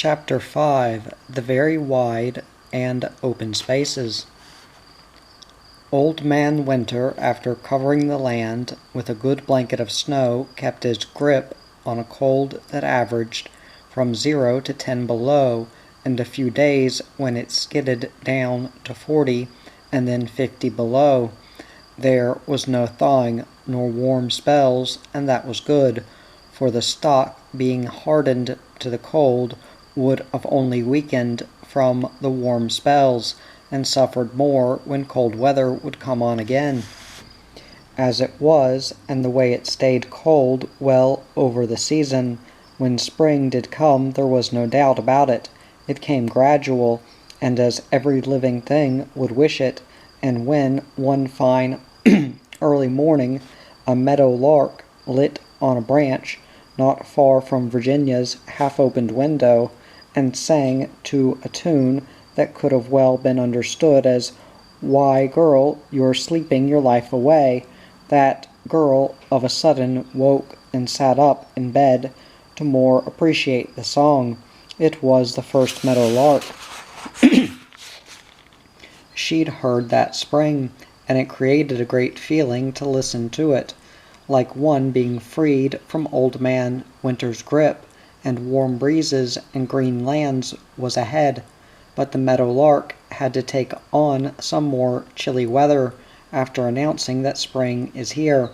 Chapter 5 The Very Wide and Open Spaces. Old Man Winter, after covering the land with a good blanket of snow, kept his grip on a cold that averaged from 0 to 10 below, and a few days when it skidded down to 40 and then 50 below. There was no thawing nor warm spells, and that was good, for the stock, being hardened to the cold, would have only weakened from the warm spells, and suffered more when cold weather would come on again. As it was, and the way it stayed cold well over the season, when spring did come there was no doubt about it. It came gradual, and as every living thing would wish it, and when one fine early morning a meadow lark lit on a branch not far from Virginia's half-opened window, and sang to a tune that could have well been understood as, "Why, girl, you're sleeping your life away," that girl of a sudden woke and sat up in bed to more appreciate the song. It was the first meadow lark she'd heard that spring, and it created a great feeling to listen to it, like one being freed from Old Man Winter's grip, and warm breezes and green lands was ahead. But the meadow lark had to take on some more chilly weather after announcing that spring is here,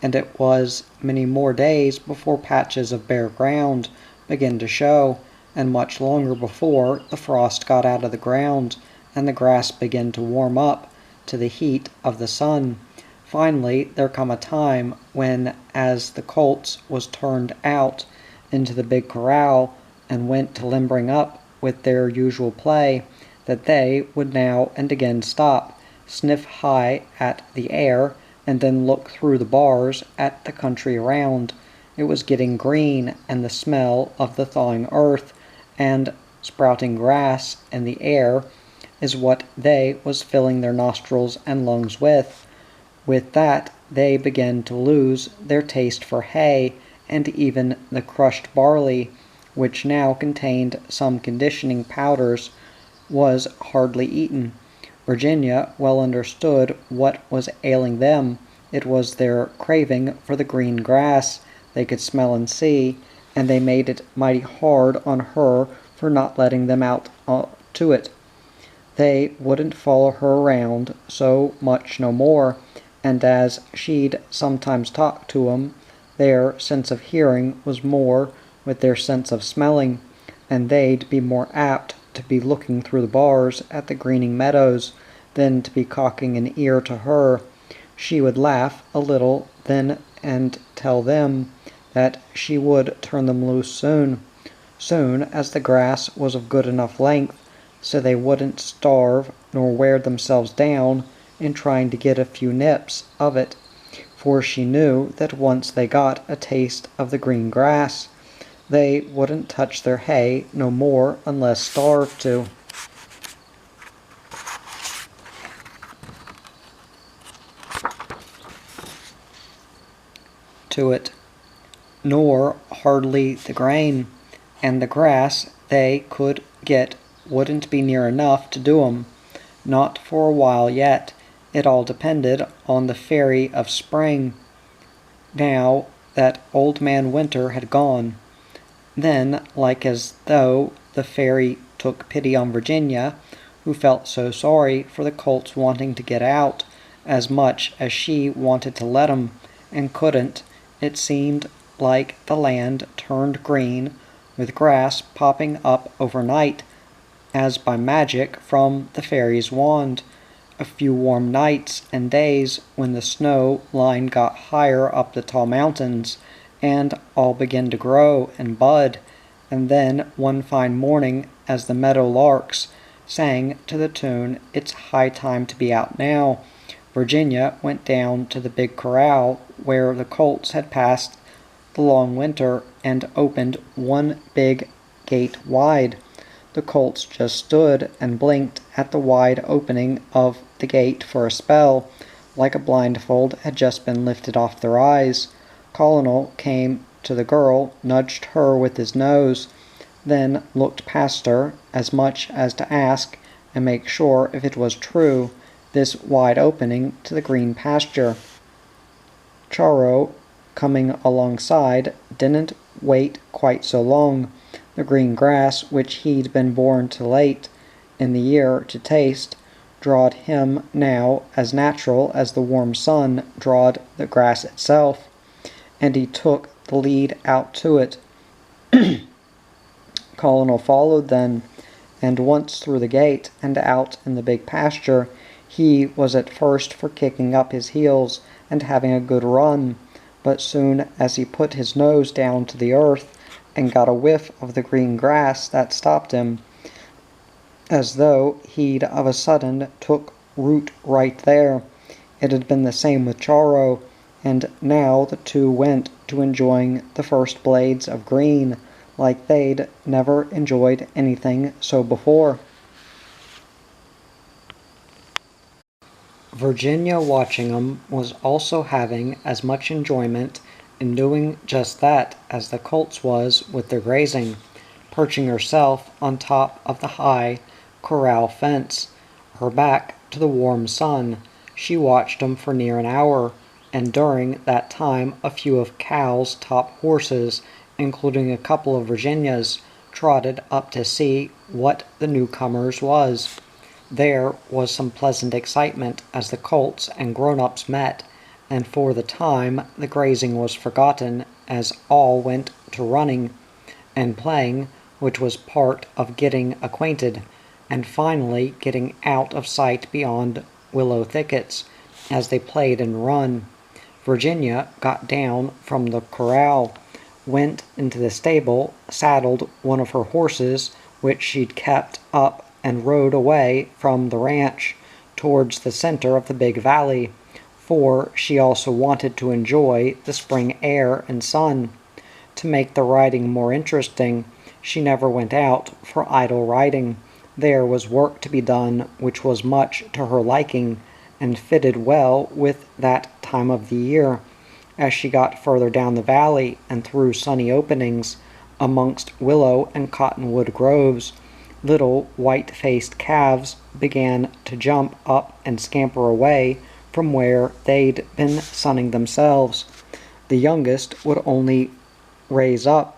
and it was many more days before patches of bare ground began to show, and much longer before the frost got out of the ground and the grass began to warm up to the heat of the sun. Finally there come a time when, as the colts was turned out into the big corral and went to limbering up with their usual play, that they would now and again stop, sniff high at the air, and then look through the bars at the country around. It was getting green, and the smell of the thawing earth and sprouting grass and the air is what they was filling their nostrils and lungs with. With that they began to lose their taste for hay, and even the crushed barley, which now contained some conditioning powders, was hardly eaten. Virginia well understood what was ailing them. It was their craving for the green grass they could smell and see, and they made it mighty hard on her for not letting them out to it. They wouldn't follow her around so much no more, and as she'd sometimes talk to 'em, their sense of hearing was more with their sense of smelling, and they'd be more apt to be looking through the bars at the greening meadows than to be cocking an ear to her. She would laugh a little then and tell them that she would turn them loose soon as the grass was of good enough length, so they wouldn't starve nor wear themselves down in trying to get a few nips of it, for she knew that once they got a taste of the green grass, they wouldn't touch their hay no more unless starved to. It, nor hardly the grain, and the grass they could get wouldn't be near enough to do 'em, not for a while yet. It all depended on the fairy of spring, now that Old Man Winter had gone. Then, like as though the fairy took pity on Virginia, who felt so sorry for the colts wanting to get out, as much as she wanted to let 'em, and couldn't, it seemed like the land turned green, with grass popping up overnight, as by magic from the fairy's wand. A few warm nights and days when the snow line got higher up the tall mountains, and all began to grow and bud, and then one fine morning as the meadow larks sang to the tune, "It's high time to be out now," Virginia went down to the big corral where the colts had passed the long winter, and opened one big gate wide. The colts just stood and blinked at the wide opening of the gate for a spell, like a blindfold had just been lifted off their eyes. Colonel came to the girl, nudged her with his nose, then looked past her, as much as to ask and make sure if it was true, this wide opening to the green pasture. Charo, coming alongside, didn't wait quite so long. The green grass, which he'd been born too late in the year to taste, drawed him now as natural as the warm sun drawed the grass itself, and he took the lead out to it. Colonel followed then, and once through the gate and out in the big pasture, he was at first for kicking up his heels and having a good run, but soon as he put his nose down to the earth and got a whiff of the green grass, that stopped him, as though he'd of a sudden took root right there. It had been the same with Charo, and now the two went to enjoying the first blades of green, like they'd never enjoyed anything so before. Virginia, watching 'em, was also having as much enjoyment in doing just that as the colts was with their grazing, perching herself on top of the high corral fence, her back to the warm sun. She watched 'em for near an hour, and during that time a few of Cal's top horses, including a couple of Virginia's, trotted up to see what the newcomers was. There was some pleasant excitement as the colts and grown-ups met, and for the time the grazing was forgotten as all went to running and playing, which was part of getting acquainted, and finally getting out of sight beyond willow thickets as they played and run. Virginia got down from the corral, went into the stable, saddled one of her horses, which she'd kept up, and rode away from the ranch towards the center of the big valley, for she also wanted to enjoy the spring air and sun. To make the riding more interesting, she never went out for idle riding. There was work to be done which was much to her liking, and fitted well with that time of the year. As she got further down the valley and through sunny openings amongst willow and cottonwood groves, little white-faced calves began to jump up and scamper away from where they'd been sunning themselves. The youngest would only raise up,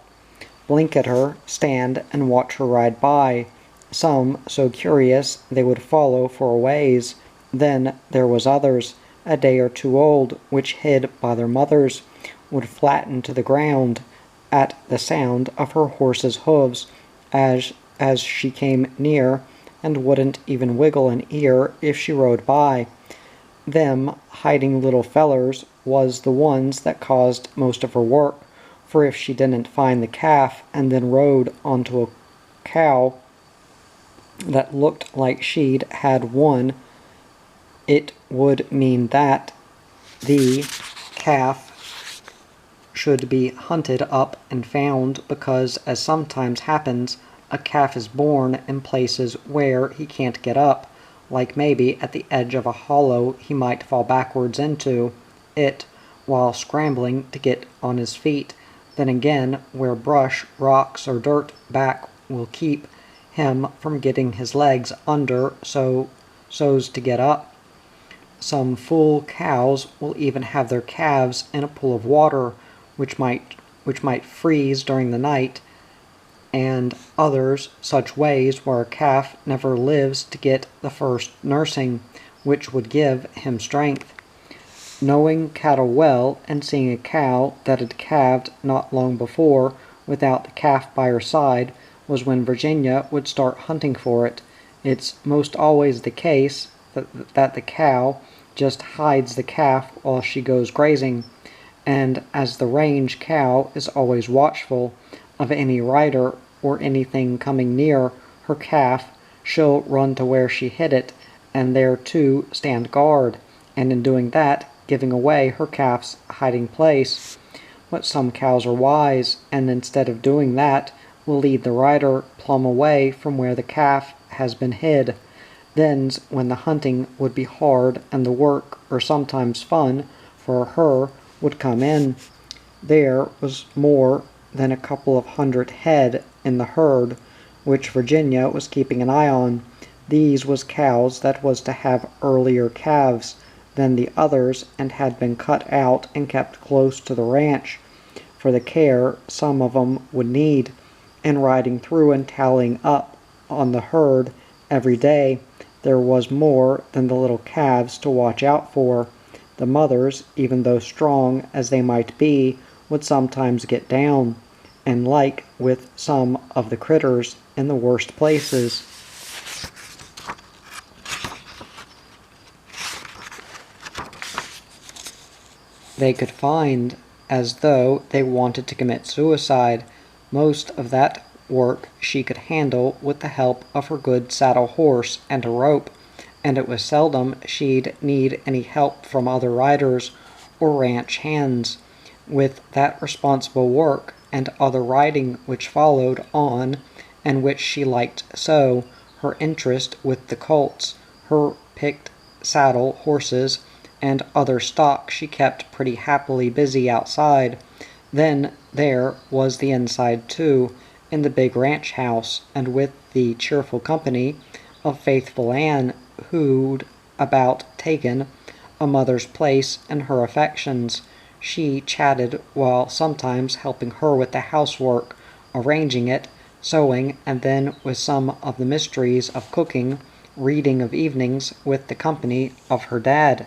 blink at her, stand and watch her ride by, some so curious they would follow for a ways. Then there was others, a day or two old, which, hid by their mothers, would flatten to the ground at the sound of her horse's hoofs as she came near, and wouldn't even wiggle an ear if she rode by. Them hiding little fellers was the ones that caused most of her work, for if she didn't find the calf and then rode onto a cow that looked like she'd had one, it would mean that the calf should be hunted up and found, because, as sometimes happens, a calf is born in places where he can't get up, like maybe at the edge of a hollow he might fall backwards into it while scrambling to get on his feet, then again where brush, rocks, or dirt back will keep him from getting his legs under so's to get up. Some fool cows will even have their calves in a pool of water, which might freeze during the night, and others such ways where a calf never lives to get the first nursing, which would give him strength. Knowing cattle well, and seeing a cow that had calved not long before without the calf by her side, was when Virginia would start hunting for it. It's most always the case that the cow just hides the calf while she goes grazing, and as the range cow is always watchful of any rider or anything coming near her calf, she'll run to where she hid it, and there too stand guard, and in doing that giving away her calf's hiding place. But some cows are wise, and instead of doing that will lead the rider plumb away from where the calf has been hid. Then's when the hunting would be hard, and the work, or sometimes fun, for her would come in. There was more than a couple of 100 head in the herd, which Virginia was keeping an eye on. These was cows that was to have earlier calves than the others and had been cut out and kept close to the ranch for the care some of 'em would need, and riding through and tallying up on the herd every day, there was more than the little calves to watch out for. The mothers, even though strong as they might be, would sometimes get down, and like with some of the critters in the worst places, they could find as though they wanted to commit suicide. Most of that work she could handle with the help of her good saddle horse and a rope, and it was seldom she'd need any help from other riders or ranch hands. With that responsible work and other riding which followed on, and which she liked so, her interest with the colts, her picked saddle horses, and other stock she kept pretty happily busy outside. Then there was the inside too, in the big ranch house, and with the cheerful company of faithful Anne, who'd about taken a mother's place in her affections. She chatted while sometimes helping her with the housework, arranging it, sewing, and then with some of the mysteries of cooking, reading of evenings with the company of her dad.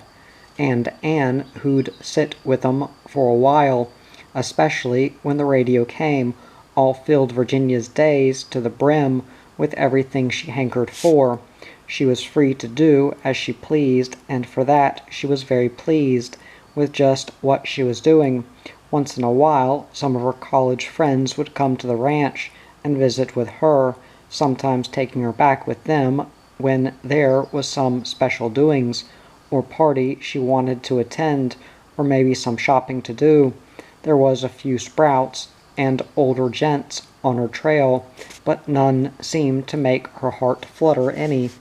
And Anne, who'd sit with 'em for a while, especially when the radio came, all filled Virginia's days to the brim with everything she hankered for. She was free to do as she pleased, and for that she was very pleased with just what she was doing. Once in a while some of her college friends would come to the ranch and visit with her, sometimes taking her back with them when there was some special doings, or party she wanted to attend, or maybe some shopping to do. There was a few sprouts and older gents on her trail, but none seemed to make her heart flutter any,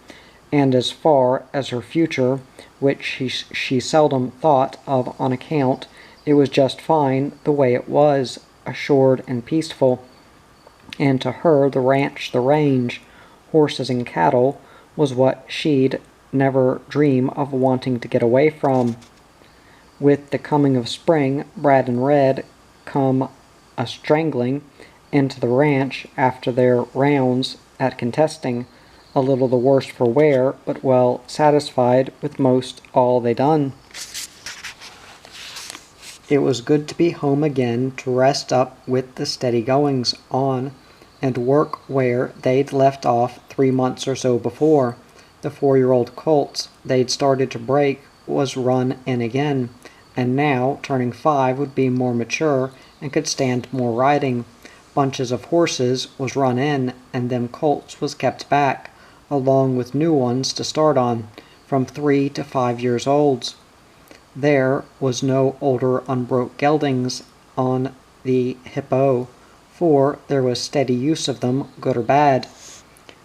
and as far as her future, which she seldom thought of on account, it was just fine the way it was, assured and peaceful. And to her the ranch, the range, horses and cattle, was what she'd never dream of wanting to get away from. With the coming of spring, Brad and Red come a-strangling into the ranch after their rounds at contesting, a little the worse for wear, but well satisfied with most all they done. It was good to be home again, to rest up with the steady goings on, and work where they'd left off 3 months or so before. The 4-year-old colts they'd started to break was run in again, and now, turning 5, would be more mature and could stand more riding. Bunches of horses was run in, and them colts was kept back, along with new ones to start on, from 3 to 5 years olds. There was no older unbroke geldings on the hippo, for there was steady use of them, good or bad.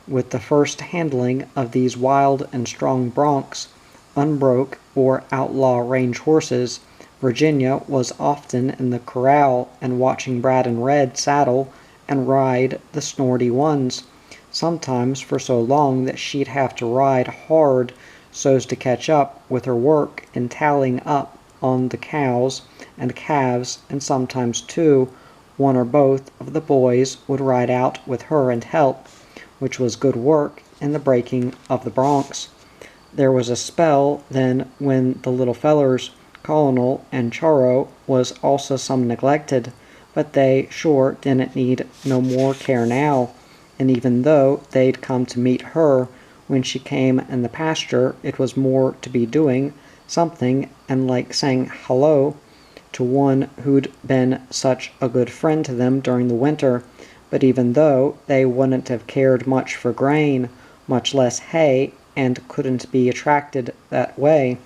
With the first handling of these wild and strong broncs, unbroke or outlaw range horses, Virginia was often in the corral and watching Brad and Red saddle and ride the snorty ones, sometimes for so long that she'd have to ride hard so's to catch up with her work in tallying up on the cows and calves, and sometimes too one or both of the boys would ride out with her and help, which was good work in the breaking of the broncs. There was a spell then when the little fellers, Colonel and Charo, was also some neglected, but they sure didn't need no more care now, and even though they'd come to meet her when she came in the pasture, it was more to be doing something and like saying hello to one who'd been such a good friend to them during the winter. But even though they wouldn't have cared much for grain, much less hay, and couldn't be attracted that way,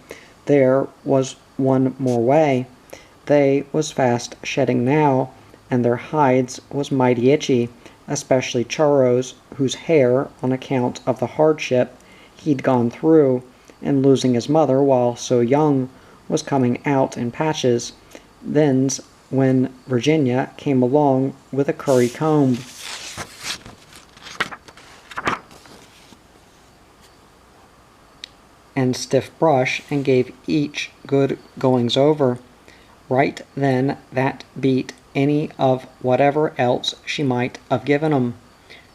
there was one more way. They was fast shedding now, and their hides was mighty itchy, especially Charo's, whose hair, on account of the hardship he'd gone through, and losing his mother while so young, was coming out in patches. Then's when Virginia came along with a curry comb. and stiff brush and gave each good goings over. Right then that beat any of whatever else she might have given 'em.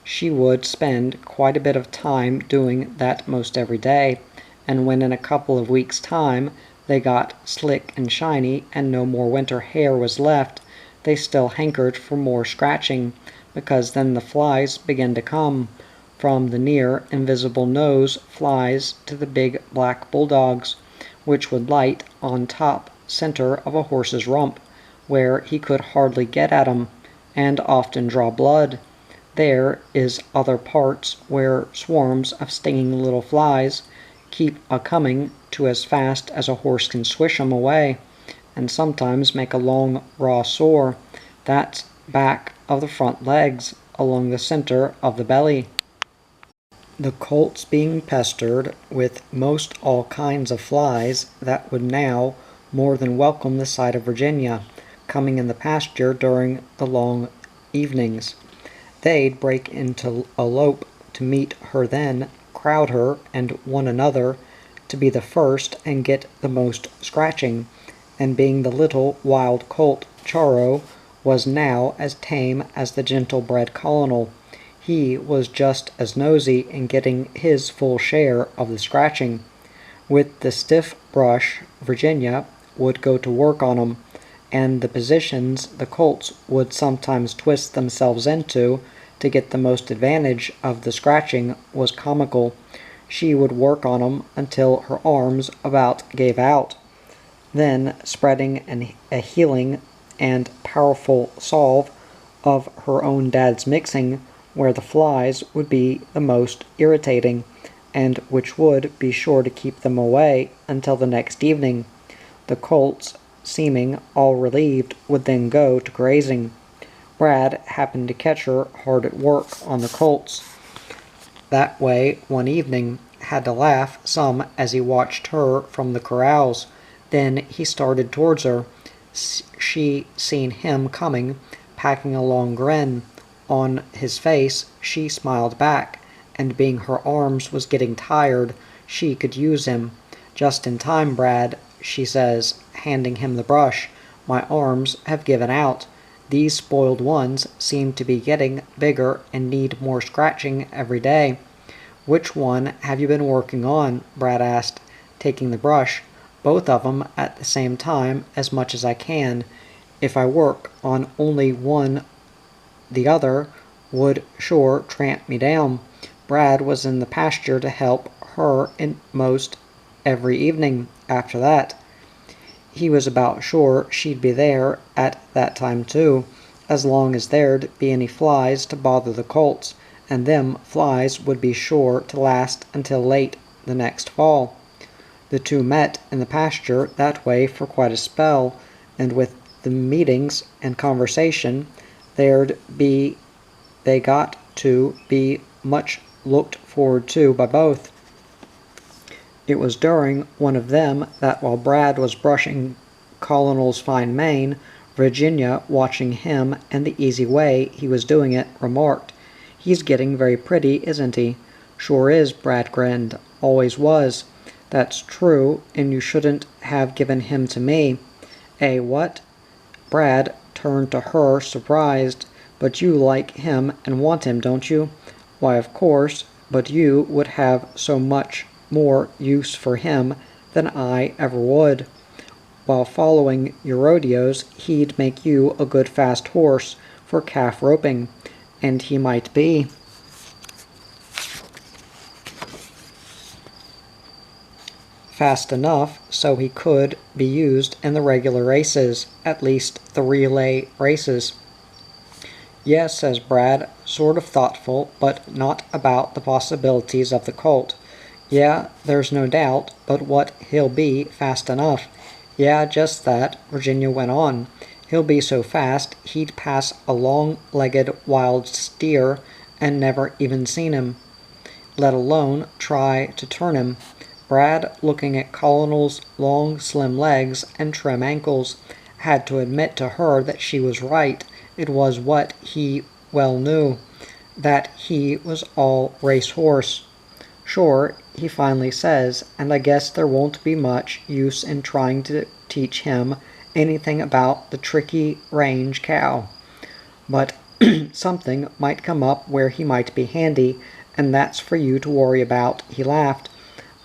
She would spend quite a bit of time doing that most every day, and when in a couple of weeks' time they got slick and shiny and no more winter hair was left, they still hankered for more scratching, because then the flies began to come, from the near invisible nose flies to the big black bulldogs, which would light on top center of a horse's rump, where he could hardly get at 'em, and often draw blood. There is other parts where swarms of stinging little flies keep a-coming to as fast as a horse can swish 'em away, and sometimes make a long raw sore. That's back of the front legs, along the center of the belly. The colts being pestered with most all kinds of flies that would now more than welcome the sight of Virginia, coming in the pasture during the long evenings. They'd break into a lope to meet her then, crowd her and one another to be the first and get the most scratching, and being the little wild colt Charo was now as tame as the gentle-bred colonel. He was just as nosy in getting his full share of the scratching. With the stiff brush, Virginia would go to work on 'em, and the positions the colts would sometimes twist themselves into to get the most advantage of the scratching was comical. She would work on 'em until her arms about gave out. Then, spreading a healing and powerful salve of her own dad's mixing, where the flies would be the most irritating, and which would be sure to keep them away until the next evening. The colts, seeming all relieved, would then go to grazing. Brad happened to catch her hard at work on the colts that way one evening, had to laugh some as he watched her from the corrals. Then he started towards her. She seen him coming, packing a long grin on his face. She smiled back, and being her arms was getting tired, she could use him. "Just in time, Brad," she says, handing him the brush. "My arms have given out. These spoiled ones seem to be getting bigger and need more scratching every day." "Which one have you been working on?" Brad asked, taking the brush. "Both of 'em at the same time, as much as I can. If I work on only one, the other would sure tramp me down." Brad was in the pasture to help her in most every evening after that. He was about sure she'd be there at that time too, as long as there'd be any flies to bother the colts, and them flies would be sure to last until late the next fall. The two met in the pasture that way for quite a spell, and with the meetings and conversation they got to be much looked forward to by both. It was during one of them that while Brad was brushing Colonel's fine mane, Virginia, watching him and the easy way he was doing it, remarked, "He's getting very pretty, isn't he?" "Sure is," Brad grinned. "Always was." "That's true, and you shouldn't have given him to me." "Eh, what?" Brad turned to her, surprised. "But you like him and want him, don't you?" "Why, of course, but you would have so much more use for him than I ever would. While following your rodeos, he'd make you a good fast horse for calf roping, and he might be fast enough so he could be used in the regular races, at least the relay races." "Yes," says Brad, sort of thoughtful, but not about the possibilities of the colt. "Yeah, there's no doubt but what he'll be fast enough." "Yeah, just that," Virginia went on. "He'll be so fast he'd pass a long-legged wild steer and never even seen him, let alone try to turn him." Brad, looking at Colonel's long slim legs and trim ankles, had to admit to her that she was right. It was what he well knew, that he was all race horse. "Sure," he finally says, "and I guess there won't be much use in trying to teach him anything about the tricky range cow. But something might come up where he might be handy, and that's for you to worry about," he laughed.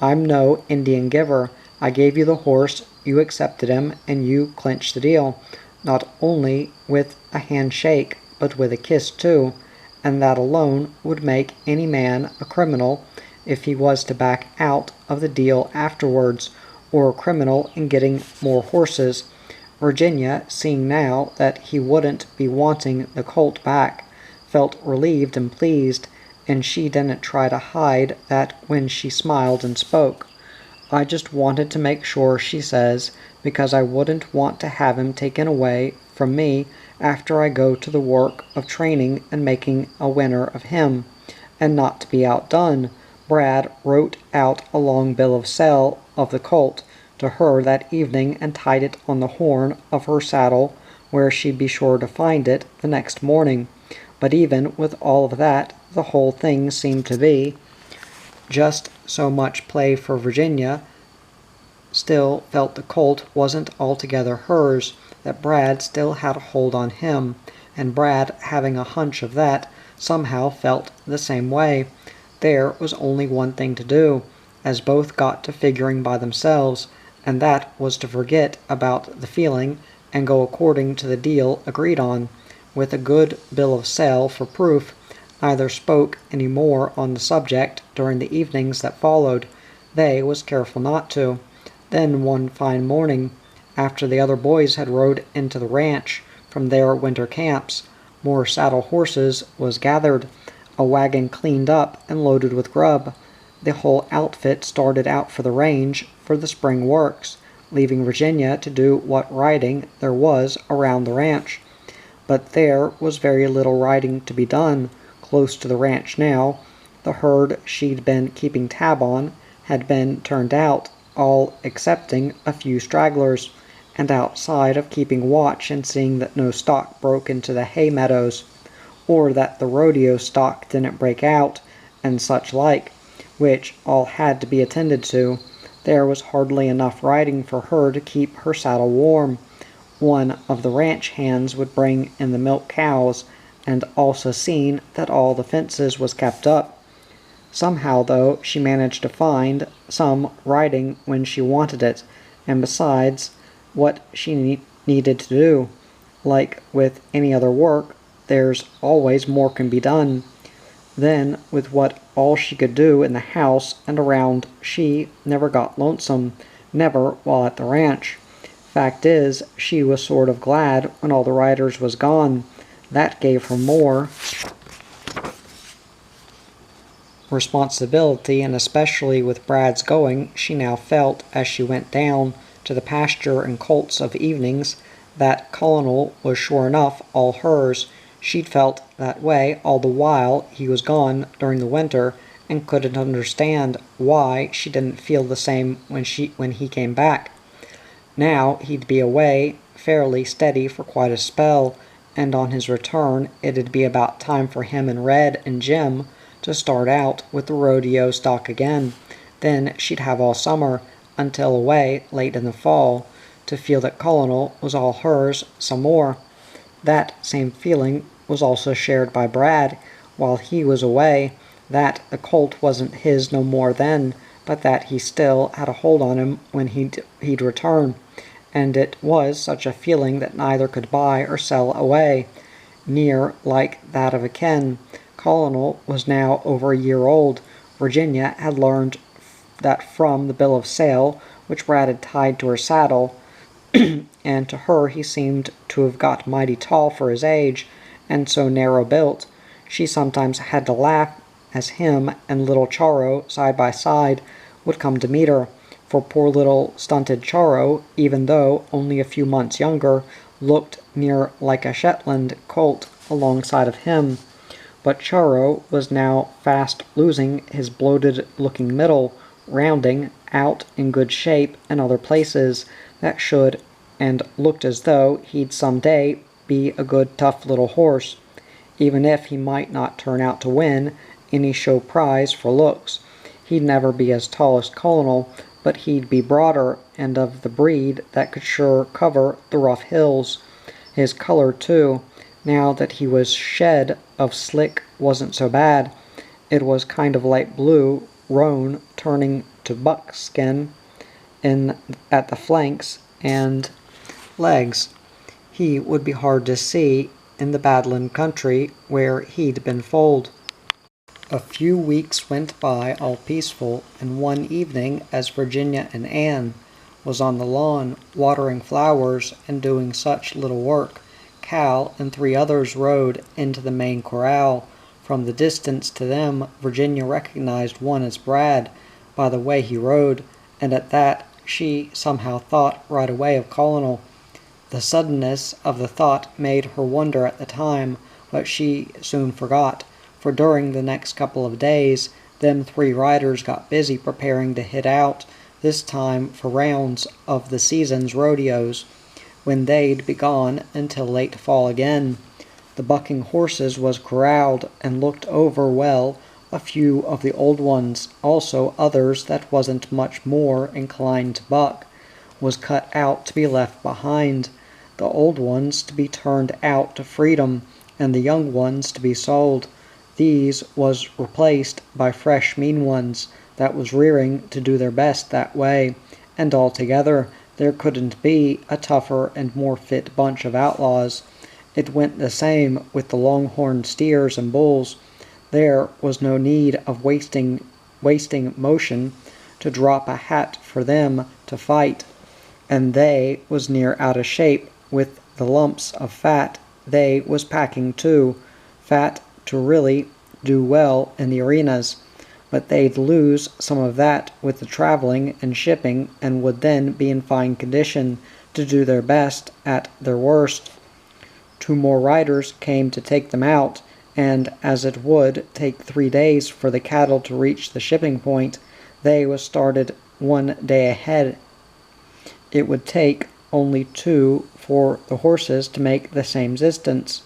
"I'm no Indian giver. I gave you the horse, you accepted him, and you clinched the deal. Not only with a handshake, but with a kiss too, and that alone would make any man a criminal if he was to back out of the deal afterwards, or a criminal in getting more horses." Virginia, seeing now that he wouldn't be wanting the colt back, felt relieved and pleased, and she didn't try to hide that when she smiled and spoke. "I just wanted to make sure," she says, "because I wouldn't want to have him taken away from me after I go to the work of training and making a winner of him. And not to be outdone, Brad wrote out a long bill of sale of the colt to her that evening and tied it on the horn of her saddle where she'd be sure to find it the next morning. But even with all of that, the whole thing seemed to be just so much play for Virginia. Still felt the colt wasn't altogether hers, that Brad still had a hold on him, and Brad, having a hunch of that, somehow felt the same way. There was only one thing to do, as both got to figuring by themselves, and that was to forget about the feeling and go according to the deal agreed on. With a good bill of sale for proof, neither spoke any more on the subject during the evenings that followed. They was careful not to. Then one fine morning, after the other boys had rode into the ranch from their winter camps, more saddle horses was gathered, a wagon cleaned up and loaded with grub. The whole outfit started out for the range for the spring works, leaving Virginia to do what riding there was around the ranch. But there was very little riding to be done close to the ranch now. The herd she'd been keeping tab on had been turned out, all excepting a few stragglers, and outside of keeping watch and seeing that no stock broke into the hay meadows, or that the rodeo stock didn't break out, and such like, which all had to be attended to, there was hardly enough riding for her to keep her saddle warm. One of the ranch hands would bring in the milk cows, and also seen that all the fences was kept up. Somehow, though, she managed to find some riding when she wanted it, and besides what she needed to do, like with any other work, there's always more can be done. Then, with what all she could do in the house and around, she never got lonesome, never while at the ranch. Fact is, she was sort of glad when all the riders was gone. That gave her more responsibility, and especially with Brad's going, she now felt, as she went down to the pasture and colts of evenings, that Colonel was sure enough all hers. She'd felt that way all the while he was gone during the winter, and couldn't understand why she didn't feel the same when he came back. Now he'd be away fairly steady for quite a spell, and on his return it'd be about time for him and Red and Jim to start out with the rodeo stock again. Then she'd have all summer, until away late in the fall, to feel that Colonel was all hers some more. That same feeling was also shared by Brad while he was away, that the colt wasn't his no more then, but that he still had a hold on him when he'd return. And it was such a feeling that neither could buy or sell away, near like that of a Ken. Colonel was now over a year old. Virginia had learned that from the bill of sale which Brad had tied to her saddle, and to her he seemed to have got mighty tall for his age, and so narrow-built. She sometimes had to laugh as him and little Charo, side by side, would come to meet her, for poor little stunted Charo, even though only a few months younger, looked near like a Shetland colt alongside of him. But Charo was now fast losing his bloated-looking middle, rounding out in good shape in other places that should and looked as though he'd some day be a good tough little horse, even if he might not turn out to win any show prize for looks. He'd never be as tall as Colonel, but he'd be broader and of the breed that could sure cover the rough hills. His color, too, now that he was shed of slick, wasn't so bad. It was kind of light blue, roan, turning to buckskin in at the flanks and legs. He would be hard to see in the Badland country where he'd been foaled. A few weeks went by all peaceful, and one evening as Virginia and Anne was on the lawn watering flowers and doing such little work, Cal and 3 others rode into the main corral. From the distance to them, Virginia recognized one as Brad by the way he rode, and at that she somehow thought right away of Colonel. The suddenness of the thought made her wonder at the time, but she soon forgot, for during the next couple of days them 3 riders got busy preparing to hit out, this time for rounds of the season's rodeos, when they'd be gone until late fall again. The bucking horses was corralled and looked over well, a few of the old ones, also others that wasn't much more inclined to buck, was cut out to be left behind, the old ones to be turned out to freedom, and the young ones to be sold. These was replaced by fresh mean ones that was rearing to do their best that way, and altogether there couldn't be a tougher and more fit bunch of outlaws. It went the same with the longhorn steers and bulls. There was no need of wasting motion to drop a hat for them to fight, and they was near out of shape with the lumps of fat they was packing too, fat to really do well in the arenas, but they'd lose some of that with the traveling and shipping, and would then be in fine condition to do their best at their worst. 2 more riders came to take them out, and as it would take 3 days for the cattle to reach the shipping point, they was started 1 day ahead. It would take only 2 for the horses to make the same distance,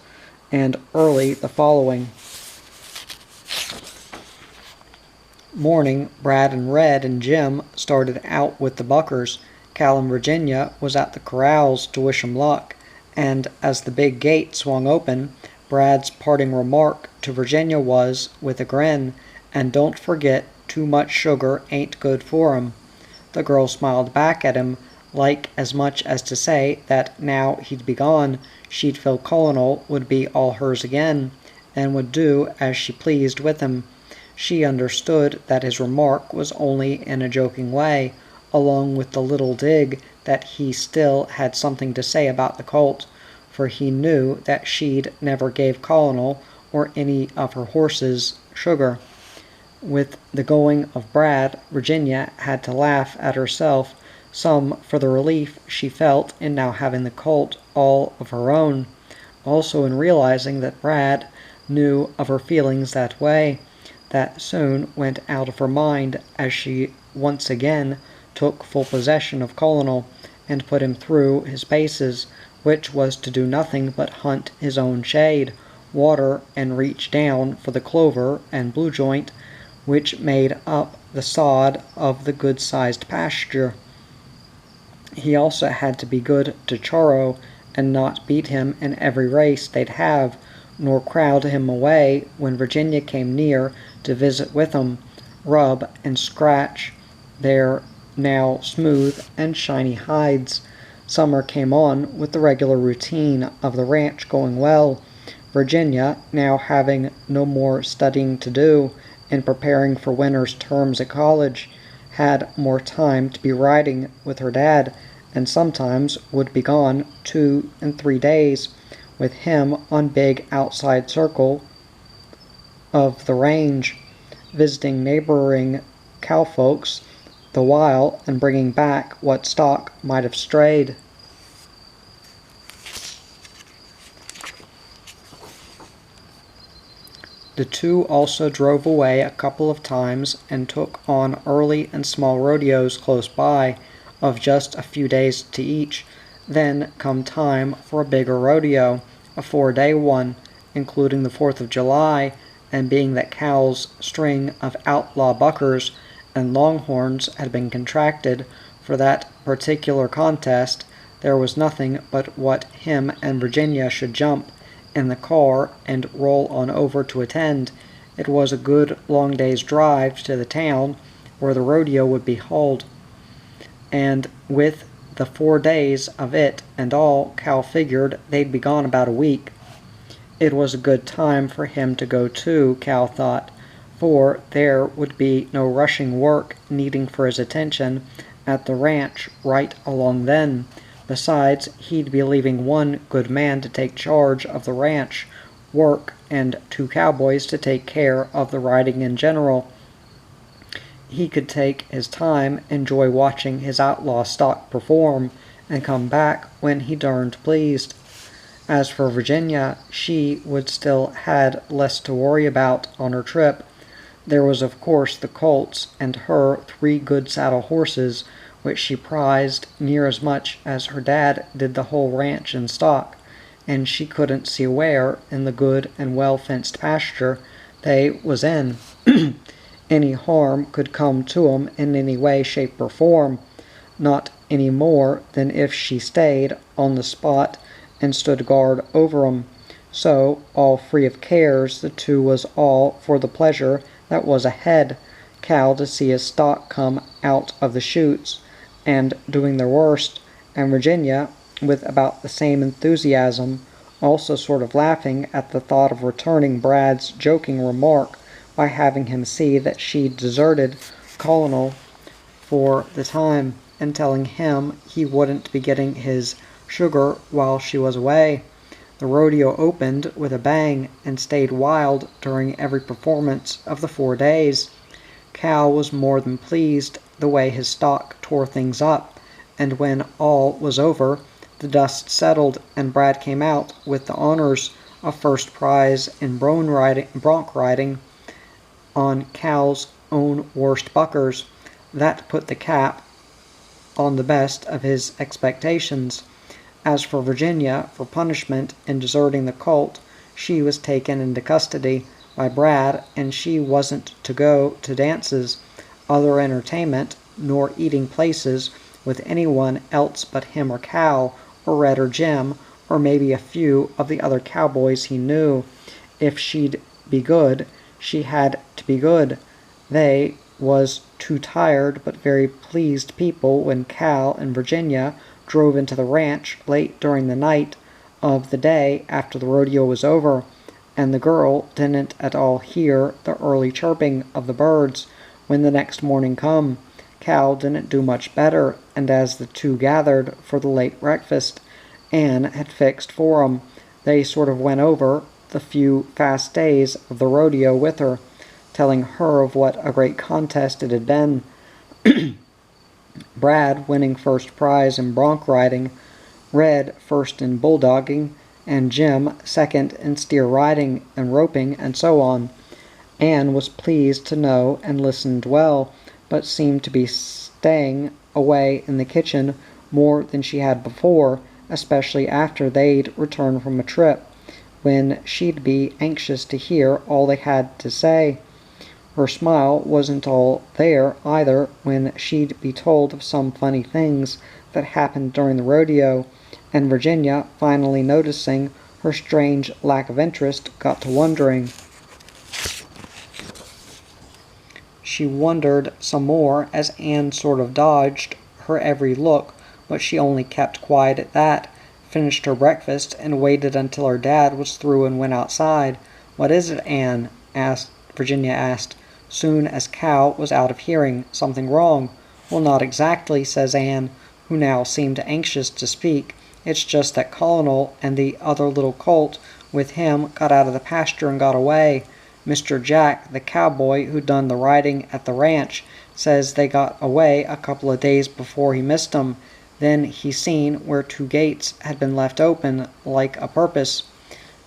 and early the following morning Brad and Red and Jim started out with the buckers. Cal and Virginia was at the corrals to wish 'em luck, and as the big gate swung open, Brad's parting remark to Virginia was, with a grin, "And don't forget, too much sugar ain't good for 'em." The girl smiled back at him, like as much as to say that now he'd be gone, she'd feel Colonel would be all hers again, and would do as she pleased with him. She understood that his remark was only in a joking way, along with the little dig that he still had something to say about the colt, for he knew that she'd never gave Colonel or any of her horses sugar. With the going of Brad, Virginia had to laugh at herself some for the relief she felt in now having the colt all of her own, also in realizing that Brad knew of her feelings that way. That soon went out of her mind as she once again took full possession of Colonel, and put him through his paces, which was to do nothing but hunt his own shade, water, and reach down for the clover and blue joint which made up the sod of the good-sized pasture. He also had to be good to Charo, and not beat him in every race they'd have, nor crowd him away when Virginia came near to visit with 'em, rub and scratch their now smooth and shiny hides. Summer came on with the regular routine of the ranch going well, Virginia now having no more studying to do, and preparing for winter's terms at college, had more time to be riding with her dad, and sometimes would be gone 2 and 3 days with him on big outside circle of the range, visiting neighboring cowfolks the while and bringing back what stock might have strayed. The 2 also drove away a couple of times and took on early and small rodeos close by, of just a few days to each. Then come time for a bigger rodeo, a 4-day one, including the 4th of July, and being that Cal's string of outlaw buckers and longhorns had been contracted for that particular contest, there was nothing but what him and Virginia should jump in the car and roll on over to attend. It was a good long day's drive to the town where the rodeo would be held, and with the 4 days of it and all, Cal figured they'd be gone about a week. It was a good time for him to go too, Cal thought, for there would be no rushing work needing for his attention at the ranch right along then. Besides, he'd be leaving one good man to take charge of the ranch work and 2 cowboys to take care of the riding in general. He could take his time, enjoy watching his outlaw stock perform, and come back when he darned pleased. As for Virginia, she would still had less to worry about on her trip. There was of course the colts and her 3 good saddle horses, which she prized near as much as her dad did the whole ranch and stock, and she couldn't see where, in the good and well-fenced pasture they was in, any harm could come to 'em in any way, shape, or form, not any more than if she stayed on the spot and stood guard over 'em. So, all free of cares, the 2 was all for the pleasure that was ahead. Cal to see his stock come out of the chutes and doing their worst, and Virginia with about the same enthusiasm, also sort of laughing at the thought of returning Brad's joking remark by having him see that she'd deserted Colonel for the time, and telling him he wouldn't be getting his sugar while she was away. The rodeo opened with a bang and stayed wild during every performance of the 4 days. Cal was more than pleased the way his stock tore things up, and when all was over, the dust settled and Brad came out with the honors of first prize in bronc riding on Cal's own worst buckers. That put the cap on the best of his expectations. As for Virginia, for punishment in deserting the colt, she was taken into custody by Brad, and she wasn't to go to dances, other entertainment, nor eating places with anyone else but him or Cal, or Red or Jim, or maybe a few of the other cowboys he knew. If she'd be good, she had to be good. They was 2 tired but very pleased people when Cal and Virginia drove into the ranch late during the night of the day after the rodeo was over, and the girl didn't at all hear the early chirping of the birds when the next morning come. Cal didn't do much better, and as the 2 gathered for the late breakfast Anne had fixed for 'em, they sort of went over the few fast days of the rodeo with her, telling her of what a great contest it had been. Brad winning first prize in bronc riding, Red first in bulldogging, and Jim second in steer riding and roping, and so on. Anne was pleased to know and listened well, but seemed to be staying away in the kitchen more than she had before, especially after they'd returned from a trip, when she'd be anxious to hear all they had to say. Her smile wasn't all there, either, when she'd be told of some funny things that happened during the rodeo, and Virginia, finally noticing her strange lack of interest, got to wondering. She wondered some more as Anne sort of dodged her every look, but she only kept quiet at that, finished her breakfast, and waited until her dad was through and went outside. "What is it, Anne?" Virginia asked, soon as Cal was out of hearing. "Something wrong?" "Well, not exactly," says Anne, who now seemed anxious to speak. "It's just that Colonel and the other little colt with him got out of the pasture and got away. Mr. Jack, the cowboy who done the riding at the ranch, says they got away a couple of days before he missed 'em. Then he seen where 2 gates had been left open like a purpose."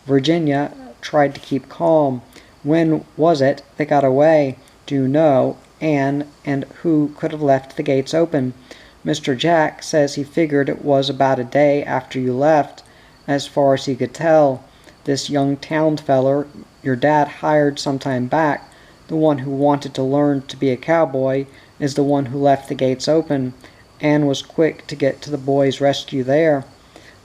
Virginia tried to keep calm. "When was it they got away, do you know, Anne, and who could have left the gates open?" "Mr. Jack says he figured it was about a day after you left, as far as he could tell. This young town feller your dad hired some time back, the one who wanted to learn to be a cowboy, is the one who left the gates open. Anne was quick to get to the boy's rescue there,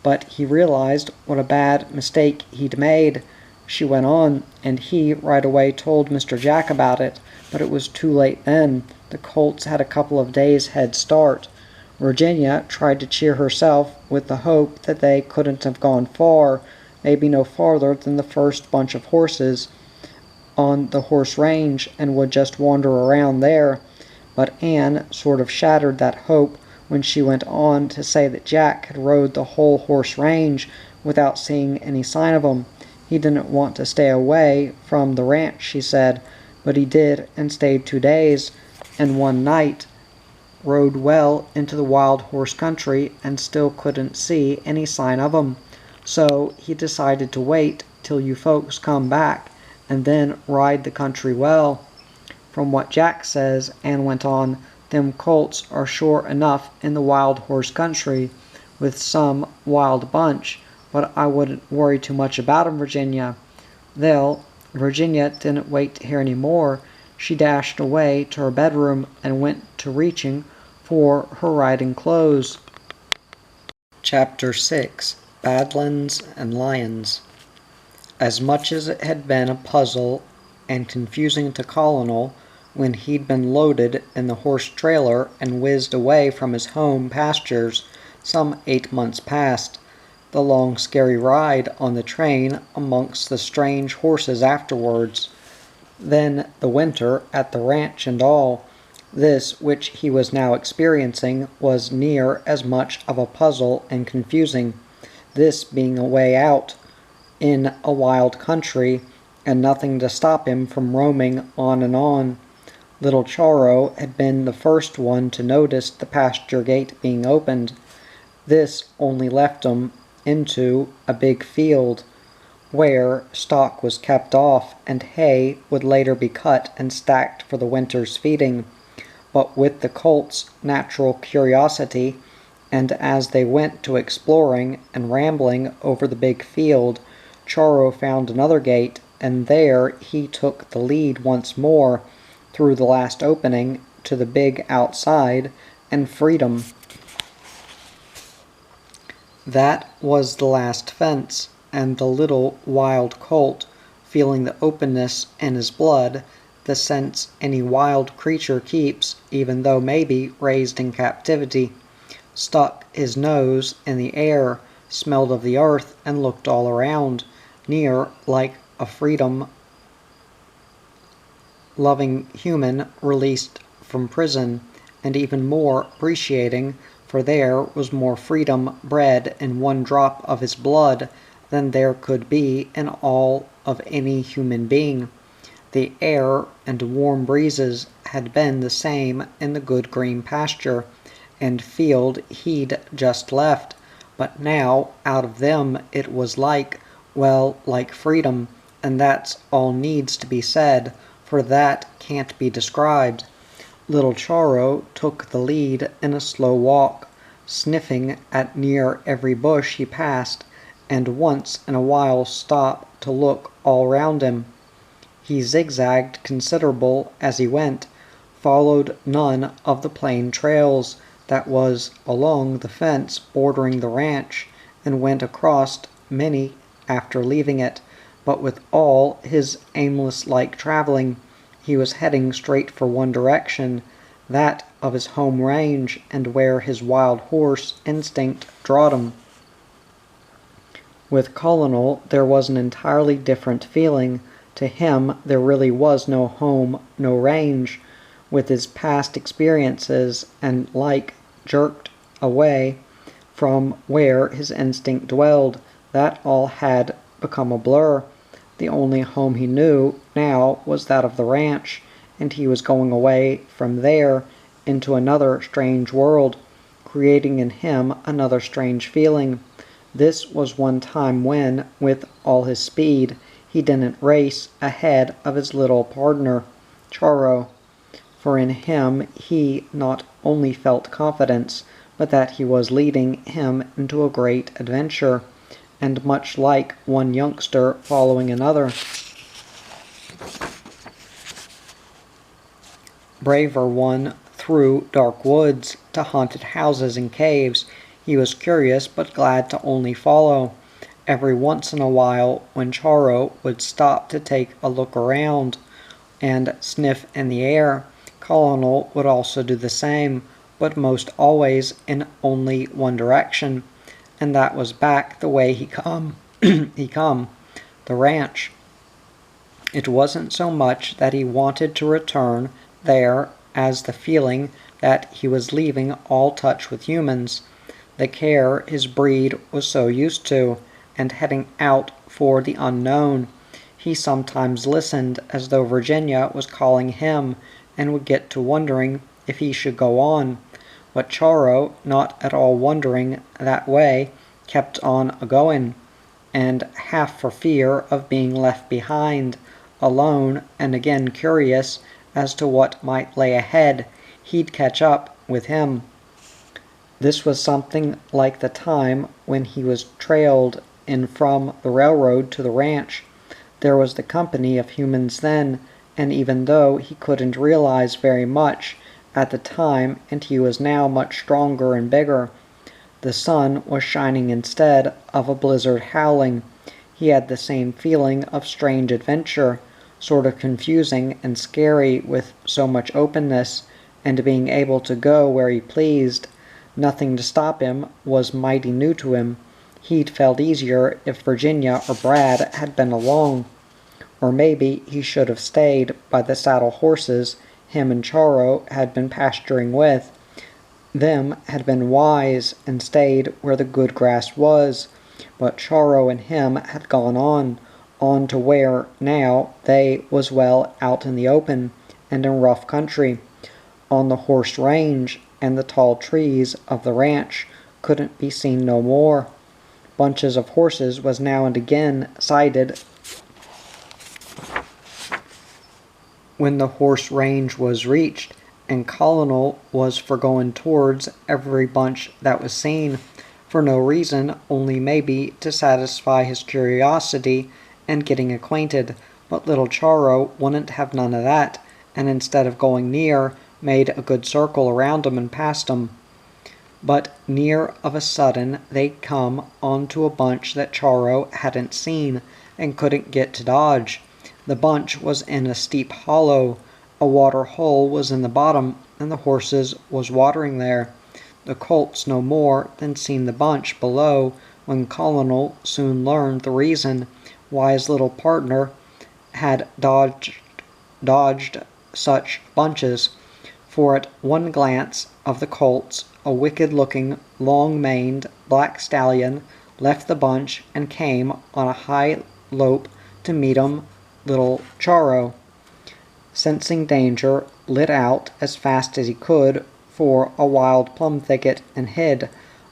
but he realized what a bad mistake he'd made. She went on, and he right away told Mr. Jack about it, but it was too late then. The colts had a couple of days' head start. Virginia tried to cheer herself with the hope that they couldn't have gone far, maybe no farther than the first bunch of horses on the horse range, and would just wander around there. But Anne sort of shattered that hope when she went on to say that Jack had rode the whole horse range without seeing any sign of 'em. He didn't want to stay away from the ranch, she said, but he did, and stayed 2 days, and one night rode well into the wild horse country and still couldn't see any sign of 'em. So he decided to wait till you folks come back, and then ride the country well. From what Jack says," Anne went on, "them colts are sure enough in the wild horse country, with some wild bunch, but I wouldn't worry too much about 'em, Virginia. Virginia didn't wait to hear any more. She dashed away to her bedroom and went to reaching for her riding clothes. Chapter 6. Badlands and Lions. As much as it had been a puzzle and confusing to Colonel when he'd been loaded in the horse trailer and whizzed away from his home pastures some 8 months past, the long scary ride on the train amongst the strange horses afterwards, then the winter at the ranch and all, this which he was now experiencing was near as much of a puzzle and confusing, this being a way out in a wild country, and nothing to stop him from roaming on and on. Little Charo had been the first one to notice the pasture gate being opened. This only left him into a big field, where stock was kept off, and hay would later be cut and stacked for the winter's feeding. But with the colts' natural curiosity, and as they went to exploring and rambling over the big field, Charo found another gate, and there he took the lead once more, through the last opening, to the big outside, and freedom. That was the last fence, and the little wild colt, feeling the openness in his blood, the sense any wild creature keeps, even though maybe raised in captivity, stuck his nose in the air, smelled of the earth, and looked all around, near like a freedom-loving human released from prison, and even more appreciating, for there was more freedom bred in one drop of his blood than there could be in all of any human being. The air and warm breezes had been the same in the good green pasture and field he'd just left, but now out of them it was like freedom, and that's all needs to be said, for that can't be described. Little Charo took the lead in a slow walk, sniffing at near every bush he passed, and once in a while stopped to look all round him. He zigzagged considerable as he went, followed none of the plain trails that was along the fence bordering the ranch, and went across many after leaving it, but with all his aimless-like traveling, he was heading straight for one direction, that of his home range, and where his wild horse instinct drawed him. With Colonel there was an entirely different feeling. To him there really was no home, no range. With his past experiences and like jerked away from where his instinct dwelled, that all had become a blur. The only home he knew now was that of the ranch, and he was going away from there into another strange world, creating in him another strange feeling. This was one time when, with all his speed, he didn't race ahead of his little partner, Charo, for in him he not only felt confidence, but that he was leading him into a great adventure, and much like one youngster following another. Braver one through dark woods to haunted houses and caves. He was curious but glad to only follow. Every once in a while, when Charo would stop to take a look around and sniff in the air, Colonel would also do the same, but most always in only one direction, and that was back the way he come, the ranch. It wasn't so much that he wanted to return there as the feeling that he was leaving all touch with humans, the care his breed was so used to, and heading out for the unknown. He sometimes listened as though Virginia was calling him, and would get to wondering if he should go on. But Charo, not at all wondering that way, kept on a-going, and half for fear of being left behind, alone, and again curious as to what might lay ahead, he'd catch up with him. This was something like the time when he was trailed in from the railroad to the ranch. There was the company of humans then, and even though he couldn't realize very much at the time, and he was now much stronger and bigger, the sun was shining instead of a blizzard howling. He had the same feeling of strange adventure, sort of confusing and scary with so much openness, and being able to go where he pleased. Nothing to stop him was mighty new to him. He'd felt easier if Virginia or Brad had been along. Or maybe he should have stayed by the saddle horses him and Charo had been pasturing with. Them had been wise and stayed where the good grass was, but Charo and him had gone on to where now they was well out in the open and in rough country. On the horse range, and the tall trees of the ranch couldn't be seen no more. Bunches of horses was now and again sighted. When the horse range was reached, and Colonel was for going towards every bunch that was seen, for no reason, only maybe to satisfy his curiosity and getting acquainted, but little Charo wouldn't have none of that, and instead of going near, made a good circle around 'em and past 'em. But near of a sudden they'd come onto a bunch that Charo hadn't seen, and couldn't get to dodge. The bunch was in a steep hollow. A water hole was in the bottom, and the horses was watering there. The colts no more than seen the bunch below, when Colonel soon learned the reason why his little partner had dodged such bunches, for at one glance of the colts a wicked-looking, long-maned black stallion left the bunch and came on a high lope to meet little Charo. Sensing danger, lit out as fast as he could for a wild plum thicket and hid,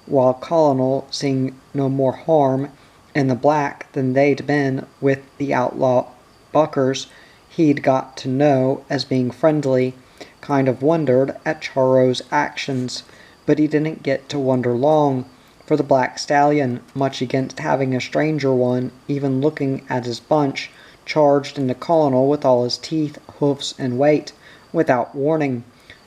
while Colonel, seeing no more harm in the black than they'd been with the outlaw buckers he'd got to know as being friendly, kind of wondered at Charo's actions. But he didn't get to wonder long, for the black stallion, much against having a stranger one even looking at his bunch, charged into Colonel with all his teeth, hoofs, and weight, without warning,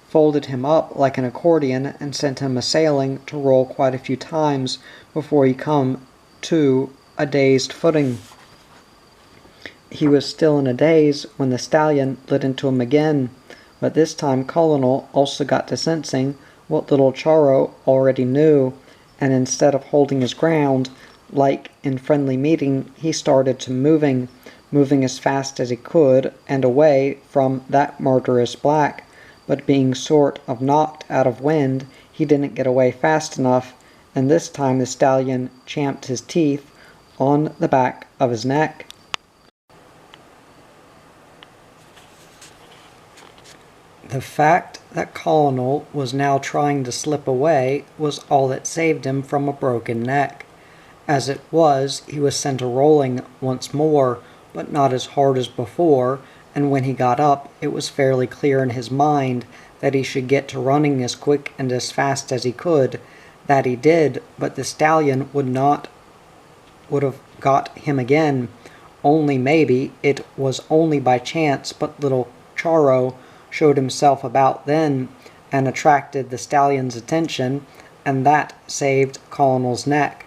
folded him up like an accordion, and sent him a-sailing to roll quite a few times before he come to a dazed footing. He was still in a daze when the stallion lit into him again, but this time Colonel also got to sensing what little Charo already knew, and instead of holding his ground, like in friendly meeting, he started to moving as fast as he could, and away from that murderous black. But being sort of knocked out of wind, he didn't get away fast enough, and this time the stallion champed his teeth on the back of his neck. The fact that Colonel was now trying to slip away was all that saved him from a broken neck. As it was, he was sent a-rolling once more, but not as hard as before, and when he got up, it was fairly clear in his mind that he should get to running as quick and as fast as he could. That he did, but the stallion would not would have got him again. Only maybe it was only by chance, but little Charo showed himself about then and attracted the stallion's attention, and that saved Colonel's neck.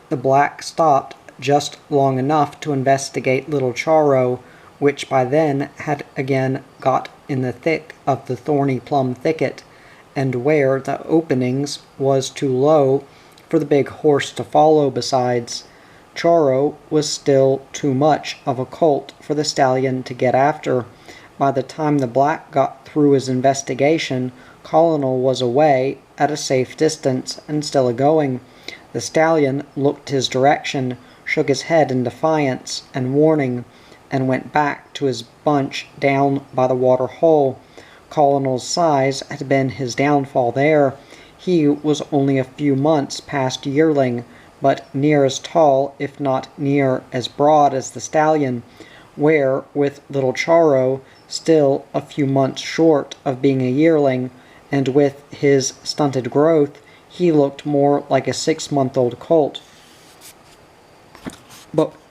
The black stopped just long enough to investigate little Charo, which by then had again got in the thick of the thorny plum thicket, and where the openings was too low for the big horse to follow. Besides, Charo was still too much of a colt for the stallion to get after. By the time the black got through his investigation, Colonel was away at a safe distance and still a-going. The stallion looked his direction, shook his head in defiance and warning, and went back to his bunch down by the water hole. Colonel's size had been his downfall there. He was only a few months past yearling, but near as tall, if not near as broad as the stallion, where, with little Charo still a few months short of being a yearling, and with his stunted growth, he looked more like a 6-month-old colt.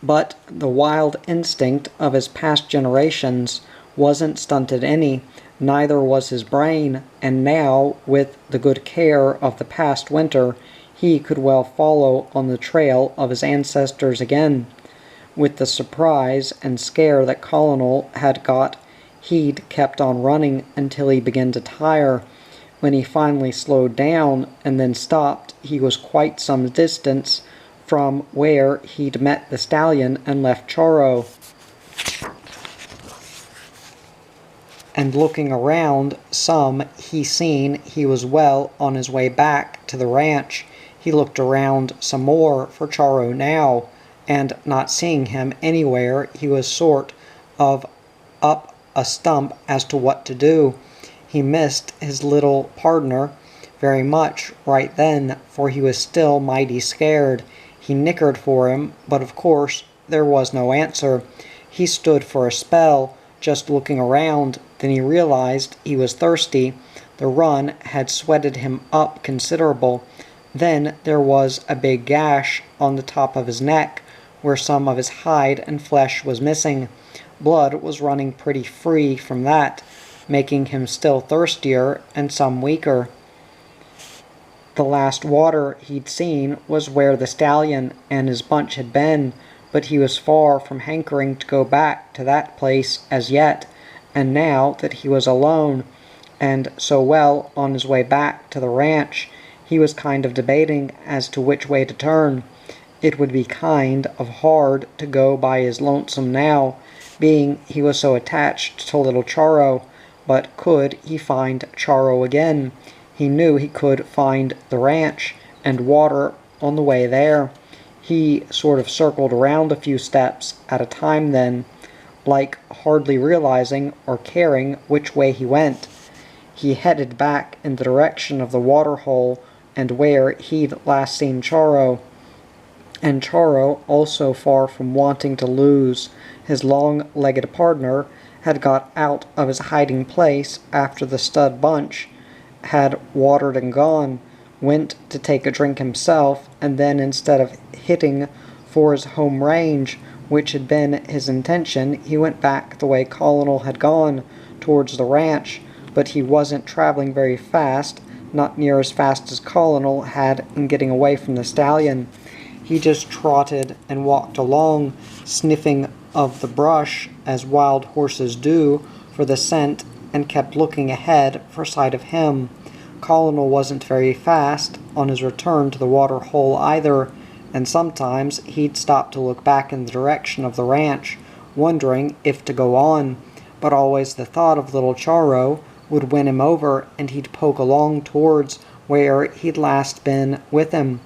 But the wild instinct of his past generations wasn't stunted any, neither was his brain, and now, with the good care of the past winter, he could well follow on the trail of his ancestors again. With the surprise and scare that Colonel had got, he'd kept on running until he began to tire. When he finally slowed down and then stopped, he was quite some distance from where he'd met the stallion and left Charo. And looking around some, he seen he was well on his way back to the ranch. He looked around some more for Charo now, and not seeing him anywhere, he was sort of up a stump as to what to do. He missed his little partner very much right then, for he was still mighty scared. He nickered for him, but of course there was no answer. He stood for a spell, just looking around. Then he realized he was thirsty. The run had sweated him up considerable. Then there was a big gash on the top of his neck, where some of his hide and flesh was missing. Blood was running pretty free from that, making him still thirstier and some weaker. The last water he'd seen was where the stallion and his bunch had been, but he was far from hankering to go back to that place as yet, and now that he was alone, and so well on his way back to the ranch, he was kind of debating as to which way to turn. It would be kind of hard to go by his lonesome now, being he was so attached to little Charo, but could he find Charo again? He knew he could find the ranch and water on the way there. He sort of circled around a few steps at a time then, like hardly realizing or caring which way he went. He headed back in the direction of the water hole and where he'd last seen Charo. And Charo, also far from wanting to lose his long-legged partner, had got out of his hiding place after the stud bunch had watered and gone, went to take a drink himself, and then instead of hitting for his home range, which had been his intention, he went back the way Colonel had gone, towards the ranch. But he wasn't traveling very fast, not near as fast as Colonel had in getting away from the stallion. He just trotted and walked along, sniffing of the brush as wild horses do for the scent, and kept looking ahead for sight of him. Colonel wasn't very fast on his return to the water hole either, and sometimes he'd stop to look back in the direction of the ranch, wondering if to go on, but always the thought of little Charo would win him over, and he'd poke along towards where he'd last been with him.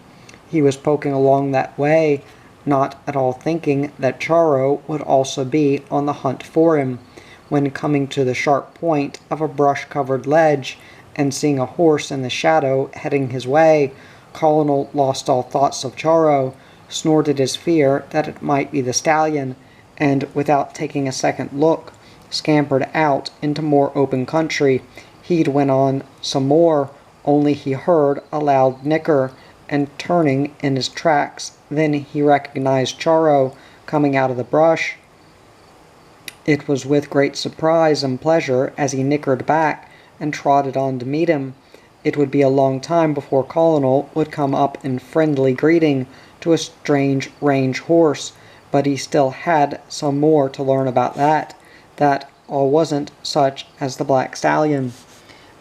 He was poking along that way, not at all thinking that Charo would also be on the hunt for him. When coming to the sharp point of a brush-covered ledge, and seeing a horse in the shadow heading his way, Colonel lost all thoughts of Charo, snorted his fear that it might be the stallion, and without taking a second look, scampered out into more open country. He'd went on some more, only he heard a loud nicker, and turning in his tracks. Then he recognized Charo coming out of the brush. It was with great surprise and pleasure as he nickered back and trotted on to meet him. It would be a long time before Colonel would come up in friendly greeting to a strange range horse, but he still had some more to learn about that. That all wasn't such as the Black Stallion.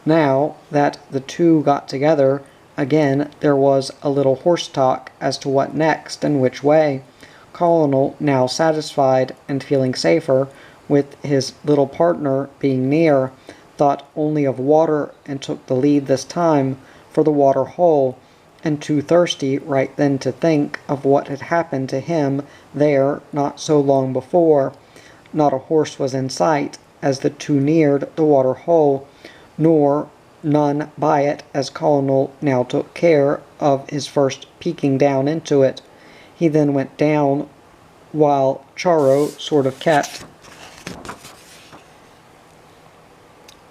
Now that the two got together again, there was a little horse talk as to what next and which way. Colonel, now satisfied and feeling safer, with his little partner being near, thought only of water and took the lead this time for the water hole, and too thirsty right then to think of what had happened to him there not so long before. Not a horse was in sight as the two neared the water hole, nor none by it as Colonel now took care of his first peeking down into it. He then went down while Charo sort of kept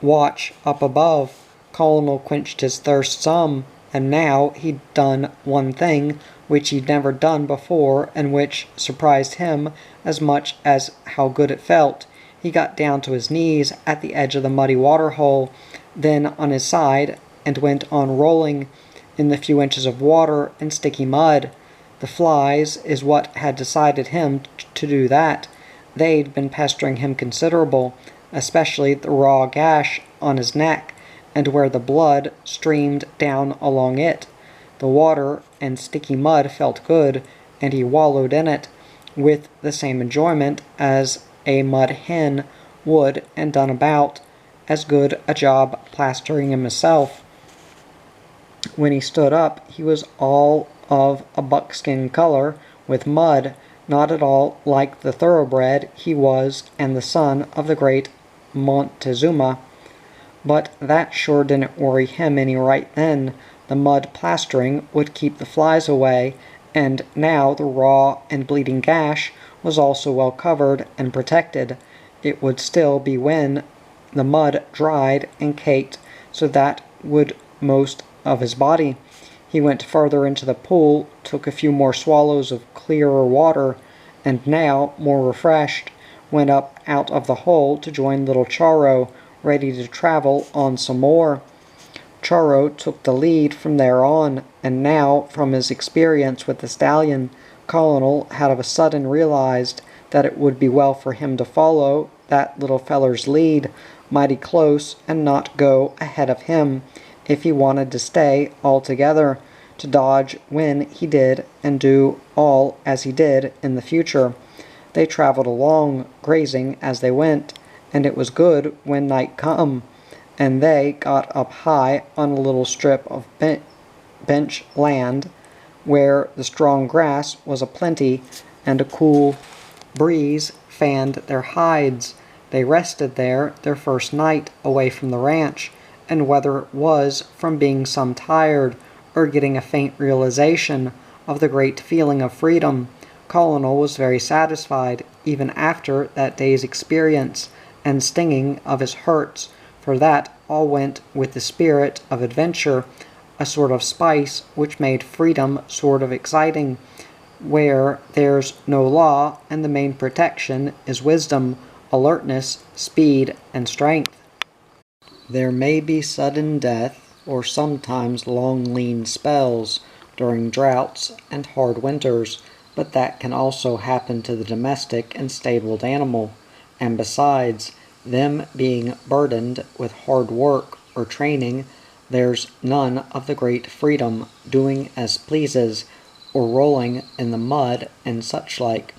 watch up above. Colonel quenched his thirst some, and now he'd done one thing which he'd never done before and which surprised him as much as how good it felt. He got down to his knees at the edge of the muddy water hole, then on his side, and went on rolling in the few inches of water and sticky mud. The flies is what had decided him to do that. They'd been pestering him considerable, especially the raw gash on his neck, and where the blood streamed down along it. The water and sticky mud felt good, and he wallowed in it with the same enjoyment as a mud hen would, and done about as good a job plastering himself. When he stood up, he was all of a buckskin color, with mud, not at all like the thoroughbred he was and the son of the great Montezuma. But that sure didn't worry him any right then. The mud plastering would keep the flies away, and now the raw and bleeding gash was also well covered and protected. It would still be when the mud dried and caked, so that would most of his body. He went further into the pool, took a few more swallows of clearer water, and now, more refreshed, went up out of the hole to join little Charo, ready to travel on some more. Charo took the lead from there on, and now, from his experience with the stallion, Colonel had of a sudden realized that it would be well for him to follow that little feller's lead mighty close and not go ahead of him, if he wanted to stay altogether, to dodge when he did and do all as he did in the future. They traveled along, grazing as they went, and it was good when night come, and they got up high on a little strip of bench land, where the strong grass was aplenty, and a cool breeze fanned their hides. They rested there their first night away from the ranch, and whether it was from being some tired, or getting a faint realization of the great feeling of freedom, Colonel was very satisfied, even after that day's experience and stinging of his hurts, for that all went with the spirit of adventure, a sort of spice which made freedom sort of exciting, where there's no law and the main protection is wisdom, alertness, speed, and strength. There may be sudden death, or sometimes long lean spells, during droughts and hard winters, but that can also happen to the domestic and stabled animal, and besides, them being burdened with hard work or training, there's none of the great freedom doing as pleases, or rolling in the mud and such like,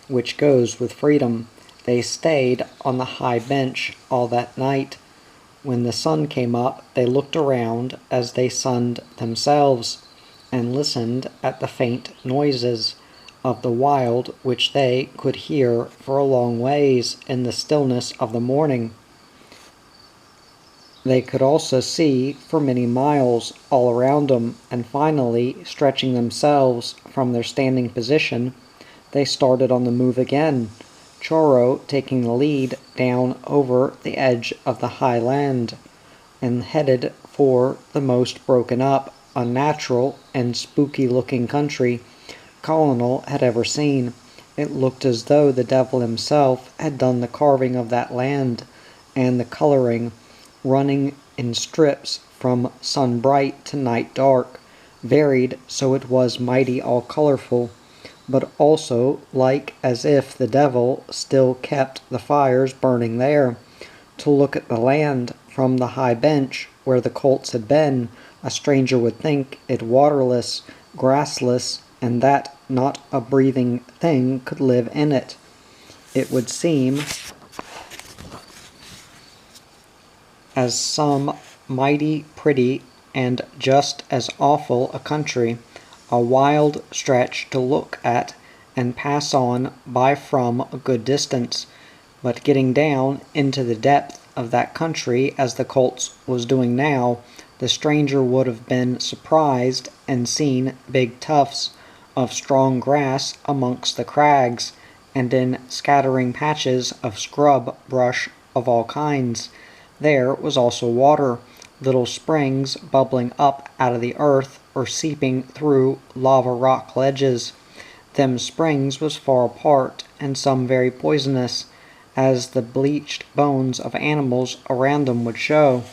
which goes with freedom. They stayed on the high bench all that night. When the sun came up, they looked around as they sunned themselves, and listened at the faint noises of the wild which they could hear for a long ways in the stillness of the morning. They could also see for many miles all around them, and finally, stretching themselves from their standing position, they started on the move again, Charo taking the lead down over the edge of the high land, and headed for the most broken up, unnatural and spooky-looking country Colonel had ever seen. It looked as though the devil himself had done the carving of that land, and the coloring, running in strips from sun bright to night dark, varied so it was mighty all colorful, but also like as if the devil still kept the fires burning there. To look at the land from the high bench where the colts had been, a stranger would think it waterless, grassless, and that not a breathing thing could live in it. It would seem as some mighty pretty and just as awful a country, a wild stretch to look at and pass on by from a good distance, but getting down into the depth of that country as the colts was doing now, the stranger would have been surprised and seen big tufts of strong grass amongst the crags, and in scattering patches of scrub brush of all kinds. There was also water, little springs bubbling up out of the earth or seeping through lava rock ledges. Them springs was far apart, and some very poisonous, as the bleached bones of animals around them would show.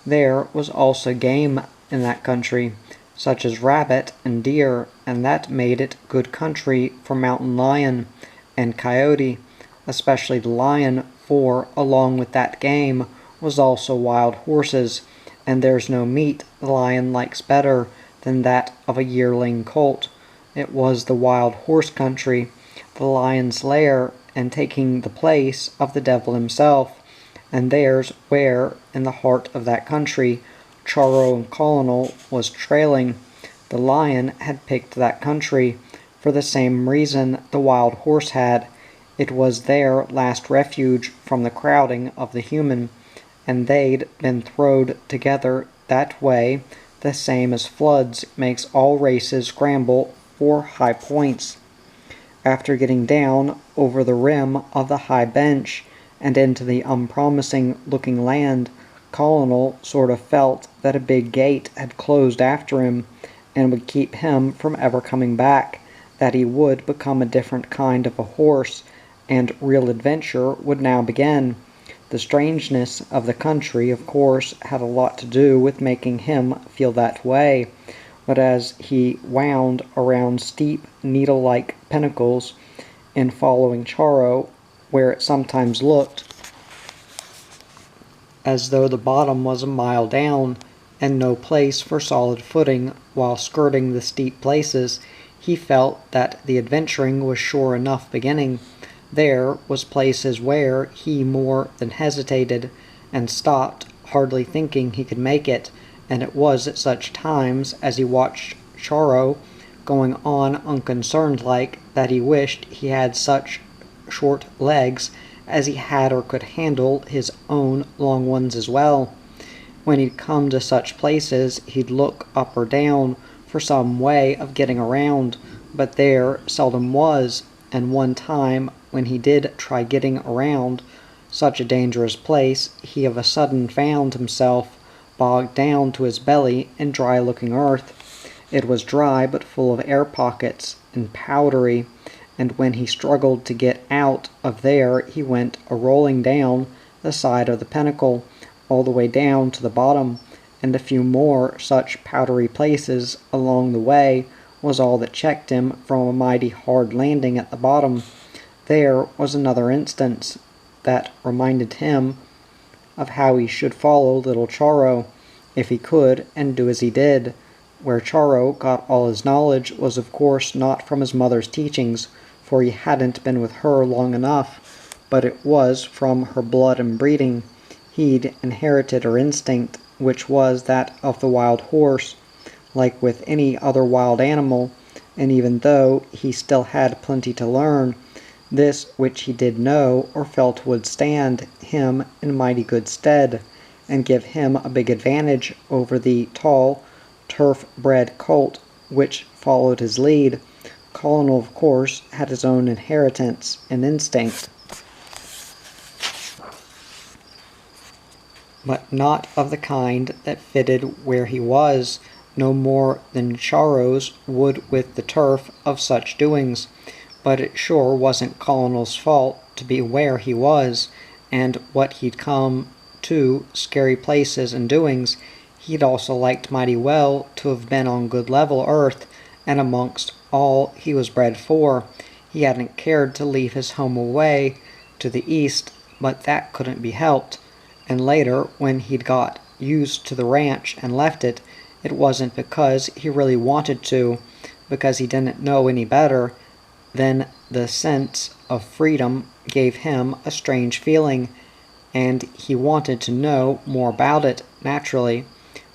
There was also game in that country, such as rabbit and deer, and that made it good country for mountain lion and coyote, especially the lion, for along with that game was also wild horses, and there's no meat the lion likes better than that of a yearling colt. It was the wild horse country, the lion's lair, and taking the place of the devil himself, and there's where, in the heart of that country, Charo and Colonel was trailing. The lion had picked that country for the same reason the wild horse had. It was their last refuge from the crowding of the human, and they'd been throwed together that way, the same as floods makes all races scramble for high points. After getting down over the rim of the high bench and into the unpromising-looking land, Colonel sort of felt that a big gate had closed after him and would keep him from ever coming back, that he would become a different kind of a horse, and real adventure would now begin. The strangeness of the country, of course, had a lot to do with making him feel that way, but as he wound around steep, needle-like pinnacles in following Charo, where it sometimes looked as though the bottom was a mile down, and no place for solid footing while skirting the steep places, he felt that the adventuring was sure enough beginning. There was places where he more than hesitated, and stopped, hardly thinking he could make it, and it was at such times as he watched Charo going on unconcerned-like that he wished he had such short legs as he had or could handle his own long ones as well. When he'd come to such places, he'd look up or down for some way of getting around, but there seldom was, and one time when he did try getting around such a dangerous place, he of a sudden found himself bogged down to his belly in dry-looking earth. It was dry but full of air pockets and powdery, and when he struggled to get out of there he went a-rolling down the side of the pinnacle, all the way down to the bottom, and a few more such powdery places along the way was all that checked him from a mighty hard landing at the bottom. There was another instance that reminded him of how he should follow little Charo, if he could, and do as he did. Where Charo got all his knowledge was of course not from his mother's teachings, for he hadn't been with her long enough, but it was from her blood and breeding. He'd inherited her instinct, which was that of the wild horse, like with any other wild animal, and even though he still had plenty to learn, this which he did know or felt would stand him in mighty good stead, and give him a big advantage over the tall, turf-bred colt which followed his lead. Colonel, of course, had his own inheritance and instinct, but not of the kind that fitted where he was, no more than Charo's would with the turf of such doings, but it sure wasn't Colonel's fault to be where he was, and what he'd come to, scary places and doings. He'd also liked mighty well to have been on good level earth, and amongst all he was bred for. He hadn't cared to leave his home away to the east, but that couldn't be helped. And later, when he'd got used to the ranch and left it, it wasn't because he really wanted to, because he didn't know any better. Then the sense of freedom gave him a strange feeling, and he wanted to know more about it, naturally.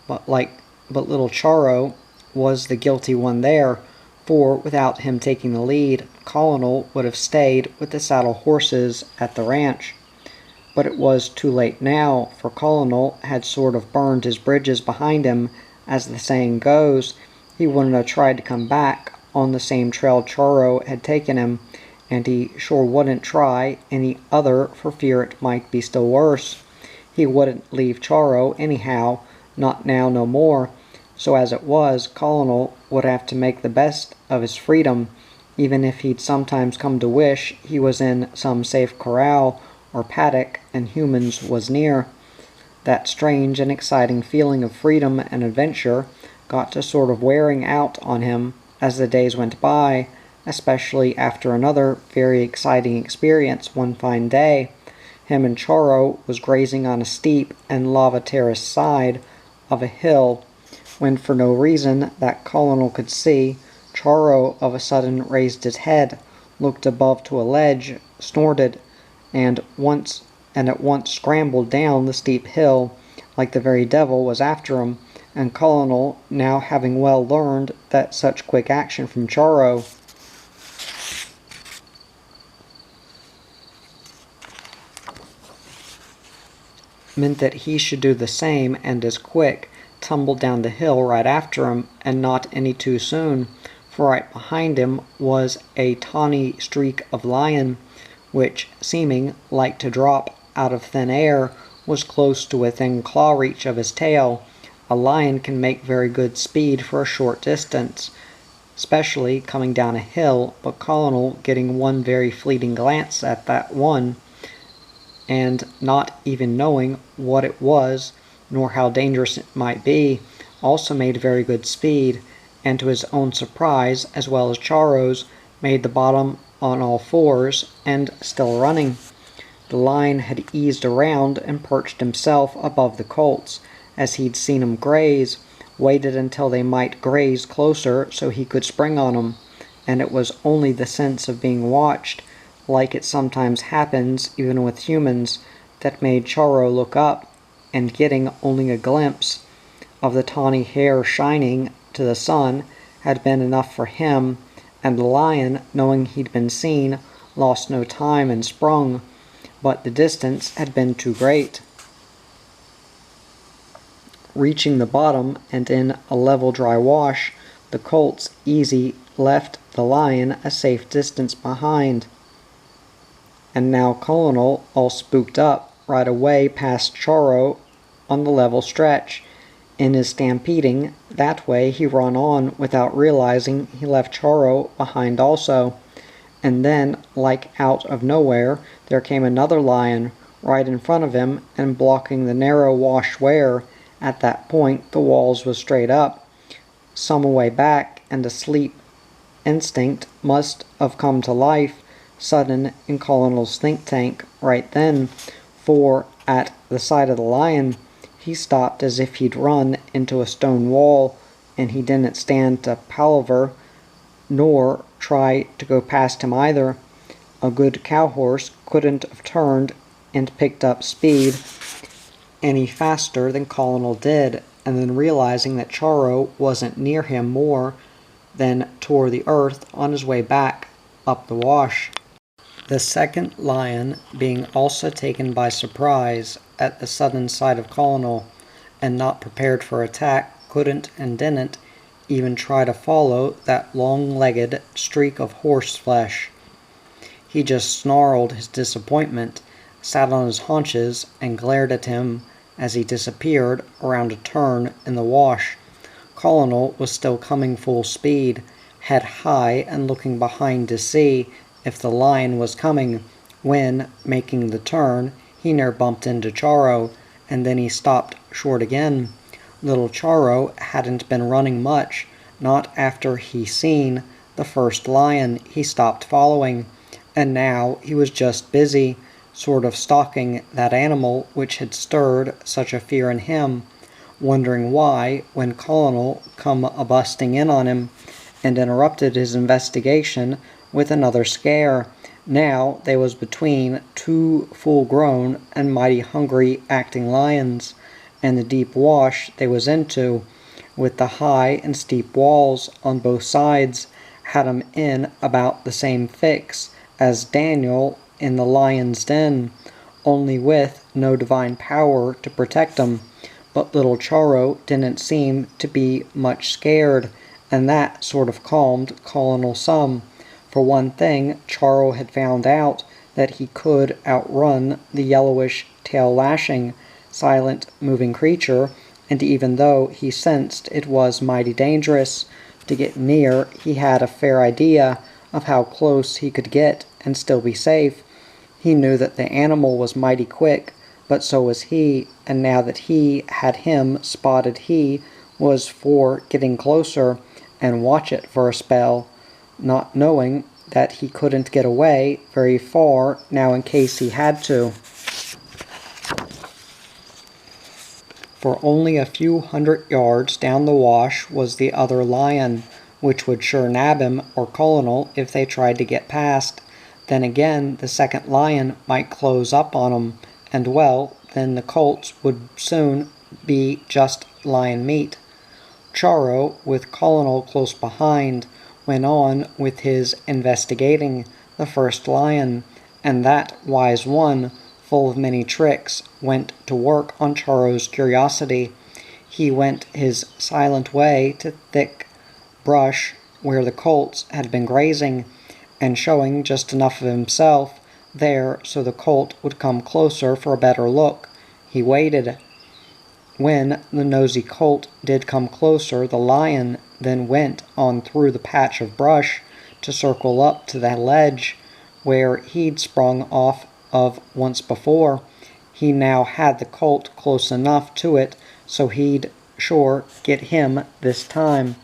But little Charo was the guilty one there, for without him taking the lead, Colonel would have stayed with the saddle horses at the ranch. But it was too late now, for Colonel had sort of burned his bridges behind him, as the saying goes. He wouldn't have tried to come back on the same trail Charo had taken him, and he sure wouldn't try any other for fear it might be still worse. He wouldn't leave Charo anyhow, not now no more. So as it was, Colonel would have to make the best of his freedom, even if he'd sometimes come to wish he was in some safe corral or paddock and humans was near. That strange and exciting feeling of freedom and adventure got to sort of wearing out on him as the days went by, especially after another very exciting experience one fine day. Him and Charo was grazing on a steep and lava-terraced side of a hill, when for no reason that Colonel could see, Charo of a sudden raised his head, looked above to a ledge, snorted, and at once scrambled down the steep hill, like the very devil was after him, and Colonel, now having well learned that such quick action from Charo meant that he should do the same and as quick, tumbled down the hill right after him, and not any too soon, for right behind him was a tawny streak of lion, which, seeming like to drop out of thin air, was close to within claw reach of his tail. A lion can make very good speed for a short distance, especially coming down a hill, but Colonel, getting one very fleeting glance at that one, and not even knowing what it was, nor how dangerous it might be, also made very good speed, and to his own surprise, as well as Charo's, made the bottom on all fours, and still running. The lion had eased around and perched himself above the colts, as he'd seen 'em graze, waited until they might graze closer so he could spring on 'em, and it was only the sense of being watched, like it sometimes happens even with humans, that made Charo look up, and getting only a glimpse of the tawny hair shining to the sun had been enough for him, and the lion, knowing he'd been seen, lost no time and sprung, but the distance had been too great. Reaching the bottom and in a level dry wash, the colts easy left the lion a safe distance behind. And now Colonel, all spooked up, right away past Charo on the level stretch. In his stampeding that way he run on without realizing he left Charo behind also. And then, like out of nowhere, there came another lion right in front of him and blocking the narrow wash where, at that point, the walls was straight up, some way back, and a sleep instinct must have come to life, sudden in Colonel's think tank right then, for at the sight of the lion, he stopped as if he'd run into a stone wall, and he didn't stand to palaver, nor try to go past him either. A good cow horse couldn't have turned and picked up speed any faster than Colonel did, and then realizing that Charo wasn't near him more than tore the earth on his way back up the wash. The second lion, being also taken by surprise at the sudden sight of Colonel, and not prepared for attack, couldn't and didn't even try to follow that long-legged streak of horse flesh. He just snarled his disappointment, sat on his haunches, and glared at him as he disappeared around a turn in the wash. Colonel was still coming full speed, head high and looking behind to see if the lion was coming, when, making the turn, he near bumped into Charo, and then he stopped short again. Little Charo hadn't been running much, not after he seen the first lion he stopped following, and now he was just busy, sort of stalking that animal which had stirred such a fear in him, wondering why, when Colonel come a-busting in on him, and interrupted his investigation with another scare. Now they was between two full-grown and mighty hungry acting lions, and the deep wash they was into, with the high and steep walls on both sides, had 'em in about the same fix as Daniel in the lion's den, only with no divine power to protect 'em. But little Charo didn't seem to be much scared, and that sort of calmed Colonel some. For one thing, Charo had found out that he could outrun the yellowish tail-lashing, silent moving creature, and even though he sensed it was mighty dangerous to get near, he had a fair idea of how close he could get and still be safe. He knew that the animal was mighty quick, but so was he, and now that he had him spotted, he was for getting closer and watch it for a spell, not knowing that he couldn't get away very far now in case he had to. For only a few 100 yards down the wash was the other lion, which would sure nab him or Colonel if they tried to get past. Then again the second lion might close up on 'em, and well, then the colts would soon be just lion meat. Charo, with Colonel close behind, went on with his investigating the first lion, and that wise one, full of many tricks, went to work on Charo's curiosity. He went his silent way to thick brush where the colts had been grazing, and showing just enough of himself there so the colt would come closer for a better look, he waited. When the nosy colt did come closer, the lion then went on through the patch of brush to circle up to the ledge where he'd sprung off of once before. He now had the colt close enough to it so he'd sure get him this time.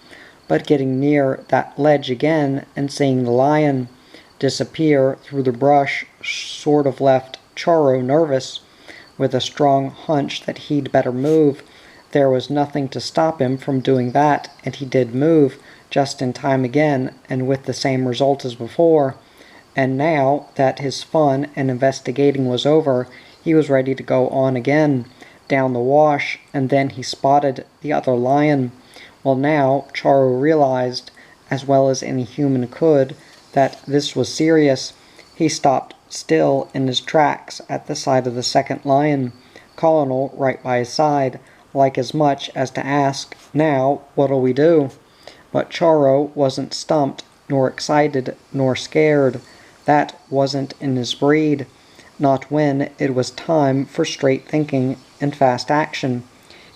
But getting near that ledge again and seeing the lion disappear through the brush sort of left Charo nervous, with a strong hunch that he'd better move. There was nothing to stop him from doing that, and he did move, just in time again, and with the same result as before. And now that his fun and investigating was over, he was ready to go on again, down the wash, and then he spotted the other lion. Well, now Charo realized, as well as any human could, that this was serious. He stopped still in his tracks at the sight of the second lion, Colonel right by his side, like as much as to ask, "Now, what'll we do?" But Charo wasn't stumped, nor excited, nor scared. That wasn't in his breed, not when it was time for straight thinking and fast action.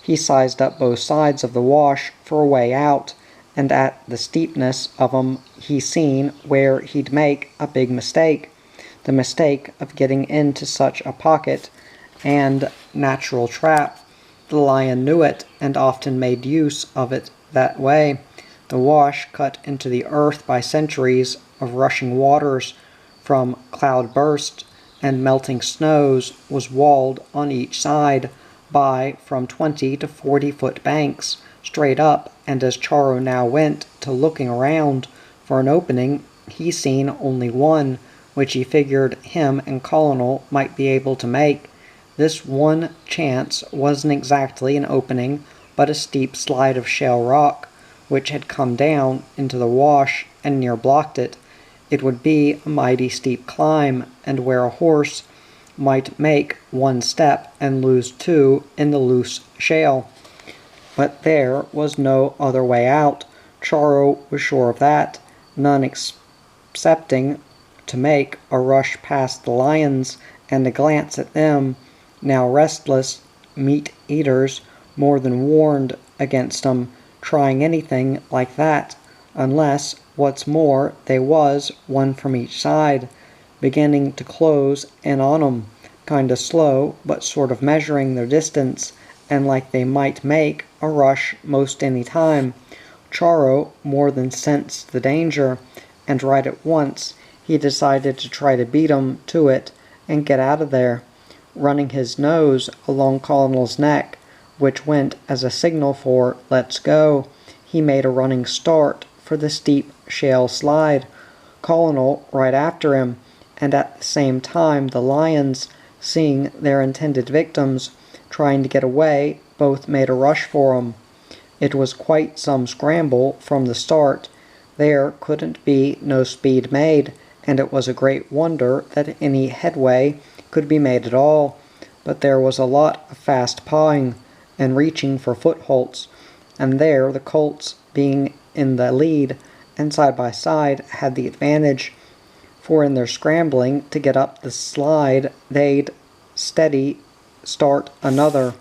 He sized up both sides of the wash for a way out, and at the steepness of 'em he seen where he'd make a big mistake. The mistake of getting into such a pocket and natural trap. The lion knew it, and often made use of it that way. The wash, cut into the earth by centuries of rushing waters from cloud-burst and melting snows, was walled on each side by from 20 to 40-foot banks, straight up, and as Charo now went to looking around for an opening, he seen only one, which he figured him and Colonel might be able to make. This one chance wasn't exactly an opening, but a steep slide of shale rock, which had come down into the wash and near blocked it. It would be a mighty steep climb, and where a horse might make one step and lose two in the loose shale. But there was no other way out. Charo was sure of that, none excepting to make a rush past the lions and a glance at them, now restless meat-eaters, more than warned against 'em, trying anything like that, unless, what's more, they was, one from each side, beginning to close in on 'em, kinda slow, but sort of measuring their distance, and like they might make a rush most any time. Charo more than sensed the danger, and right at once he decided to try to beat 'em to it and get out of there. Running his nose along Colonel's neck, which went as a signal for "let's go," he made a running start for the steep shale slide, Colonel right after him, and at the same time the lions, seeing their intended victims trying to get away, both made a rush for 'em. It was quite some scramble from the start. There couldn't be no speed made, and it was a great wonder that any headway could be made at all. But there was a lot of fast pawing and reaching for footholds, and there the colts, being in the lead and side by side, had the advantage, for in their scrambling to get up the slide they'd steady start another,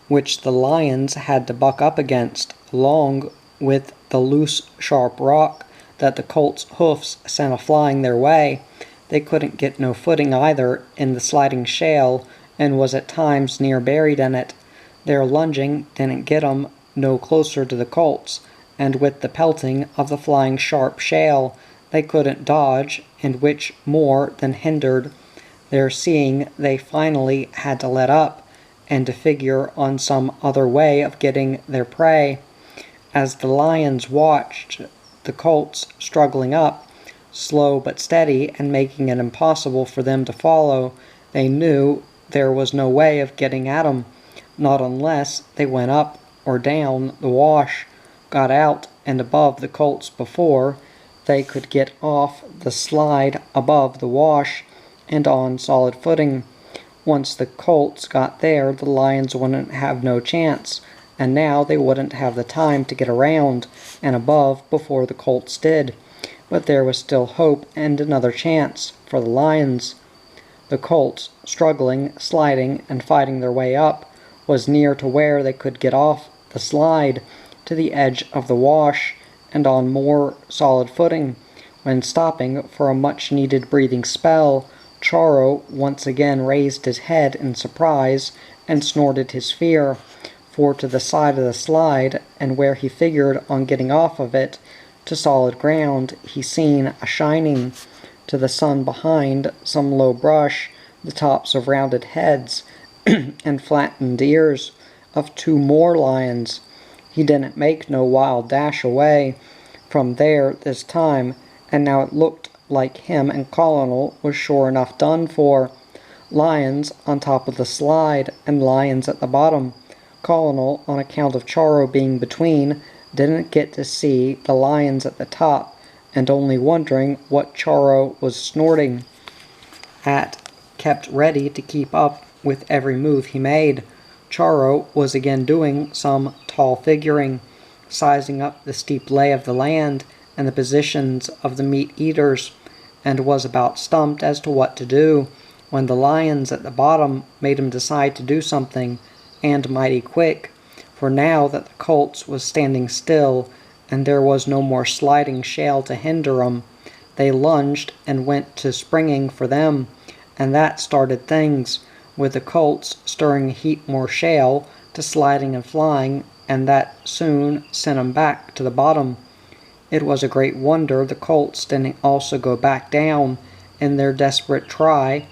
which the lions had to buck up against, along with the loose sharp rock that the colts' hoofs sent a-flying their way. They couldn't get no footing either in the sliding shale, and was at times near buried in it. Their lunging didn't get 'em no closer to the colts, and with the pelting of the flying sharp shale they couldn't dodge, and which more than hindered their seeing, they finally had to let up, and to figure on some other way of getting their prey. As the lions watched the colts struggling up, slow but steady, and making it impossible for them to follow, they knew there was no way of getting at 'em, not unless they went up or down the wash, got out and above the colts before they could get off the slide above the wash and on solid footing. Once the colts got there, the lions wouldn't have no chance, and now they wouldn't have the time to get around and above before the colts did. But there was still hope and another chance for the lions. The colts, struggling, sliding, and fighting their way up, was near to where they could get off the slide to the edge of the wash and on more solid footing. When stopping for a much-needed breathing spell, Charo once again raised his head in surprise and snorted his fear, for to the side of the slide, and where he figured on getting off of it to solid ground, he seen a shining to the sun behind some low brush the tops of rounded heads and flattened ears of two more lions. He didn't make no wild dash away from there this time, and now it looked like him and Colonel was sure enough done for. Lions on top of the slide and lions at the bottom. Colonel, on account of Charo being between, didn't get to see the lions at the top, and only wondering what Charo was snorting at, kept ready to keep up with every move he made. Charo was again doing some tall figuring, sizing up the steep lay of the land and the positions of the meat-eaters, and was about stumped as to what to do, when the lions at the bottom made him decide to do something, and mighty quick, for now that the colts was standing still, and there was no more sliding shale to hinder 'em, they lunged and went to springing for them, and that started things, with the colts stirring a heap more shale to sliding and flying, and that soon sent 'em back to the bottom. It was a great wonder the colts didn't also go back down in their desperate try,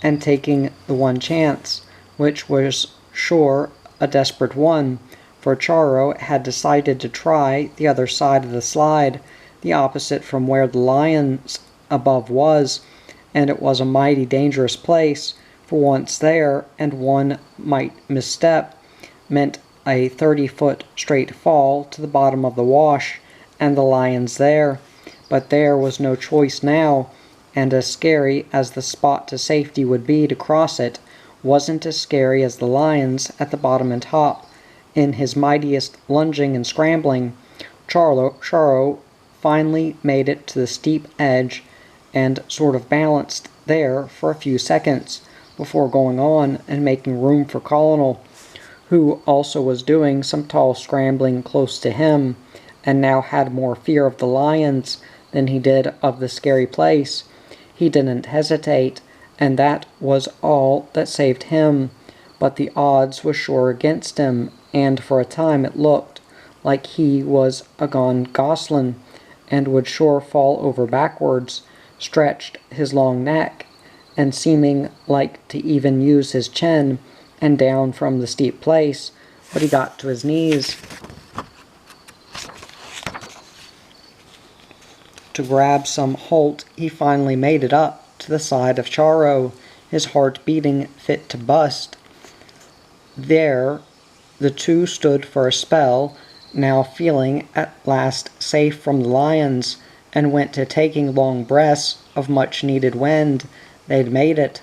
and taking the one chance, which was sure a desperate one, for Charo had decided to try the other side of the slide, the opposite from where the lions above was, and it was a mighty dangerous place, for once there, and one might misstep, meant a 30-foot straight fall to the bottom of the wash, and the lions there. But there was no choice now, and as scary as the spot to safety would be to cross it, wasn't as scary as the lions at the bottom and top. In his mightiest lunging and scrambling, Charo finally made it to the steep edge, and sort of balanced there for a few seconds, before going on and making room for Colonel, who also was doing some tall scrambling close to him, and now had more fear of the lions than he did of the scary place. He didn't hesitate, and that was all that saved him. But the odds was sure against him, and for a time it looked like he was a gone gosling, and would sure fall over backwards, stretched his long neck, and seeming like to even use his chin, and down from the steep place, but he got to his knees to grab some holt. He finally made it up to the side of Charo, his heart beating fit to bust. There the two stood for a spell, now feeling at last safe from the lions, and went to taking long breaths of much-needed wind. They'd made it.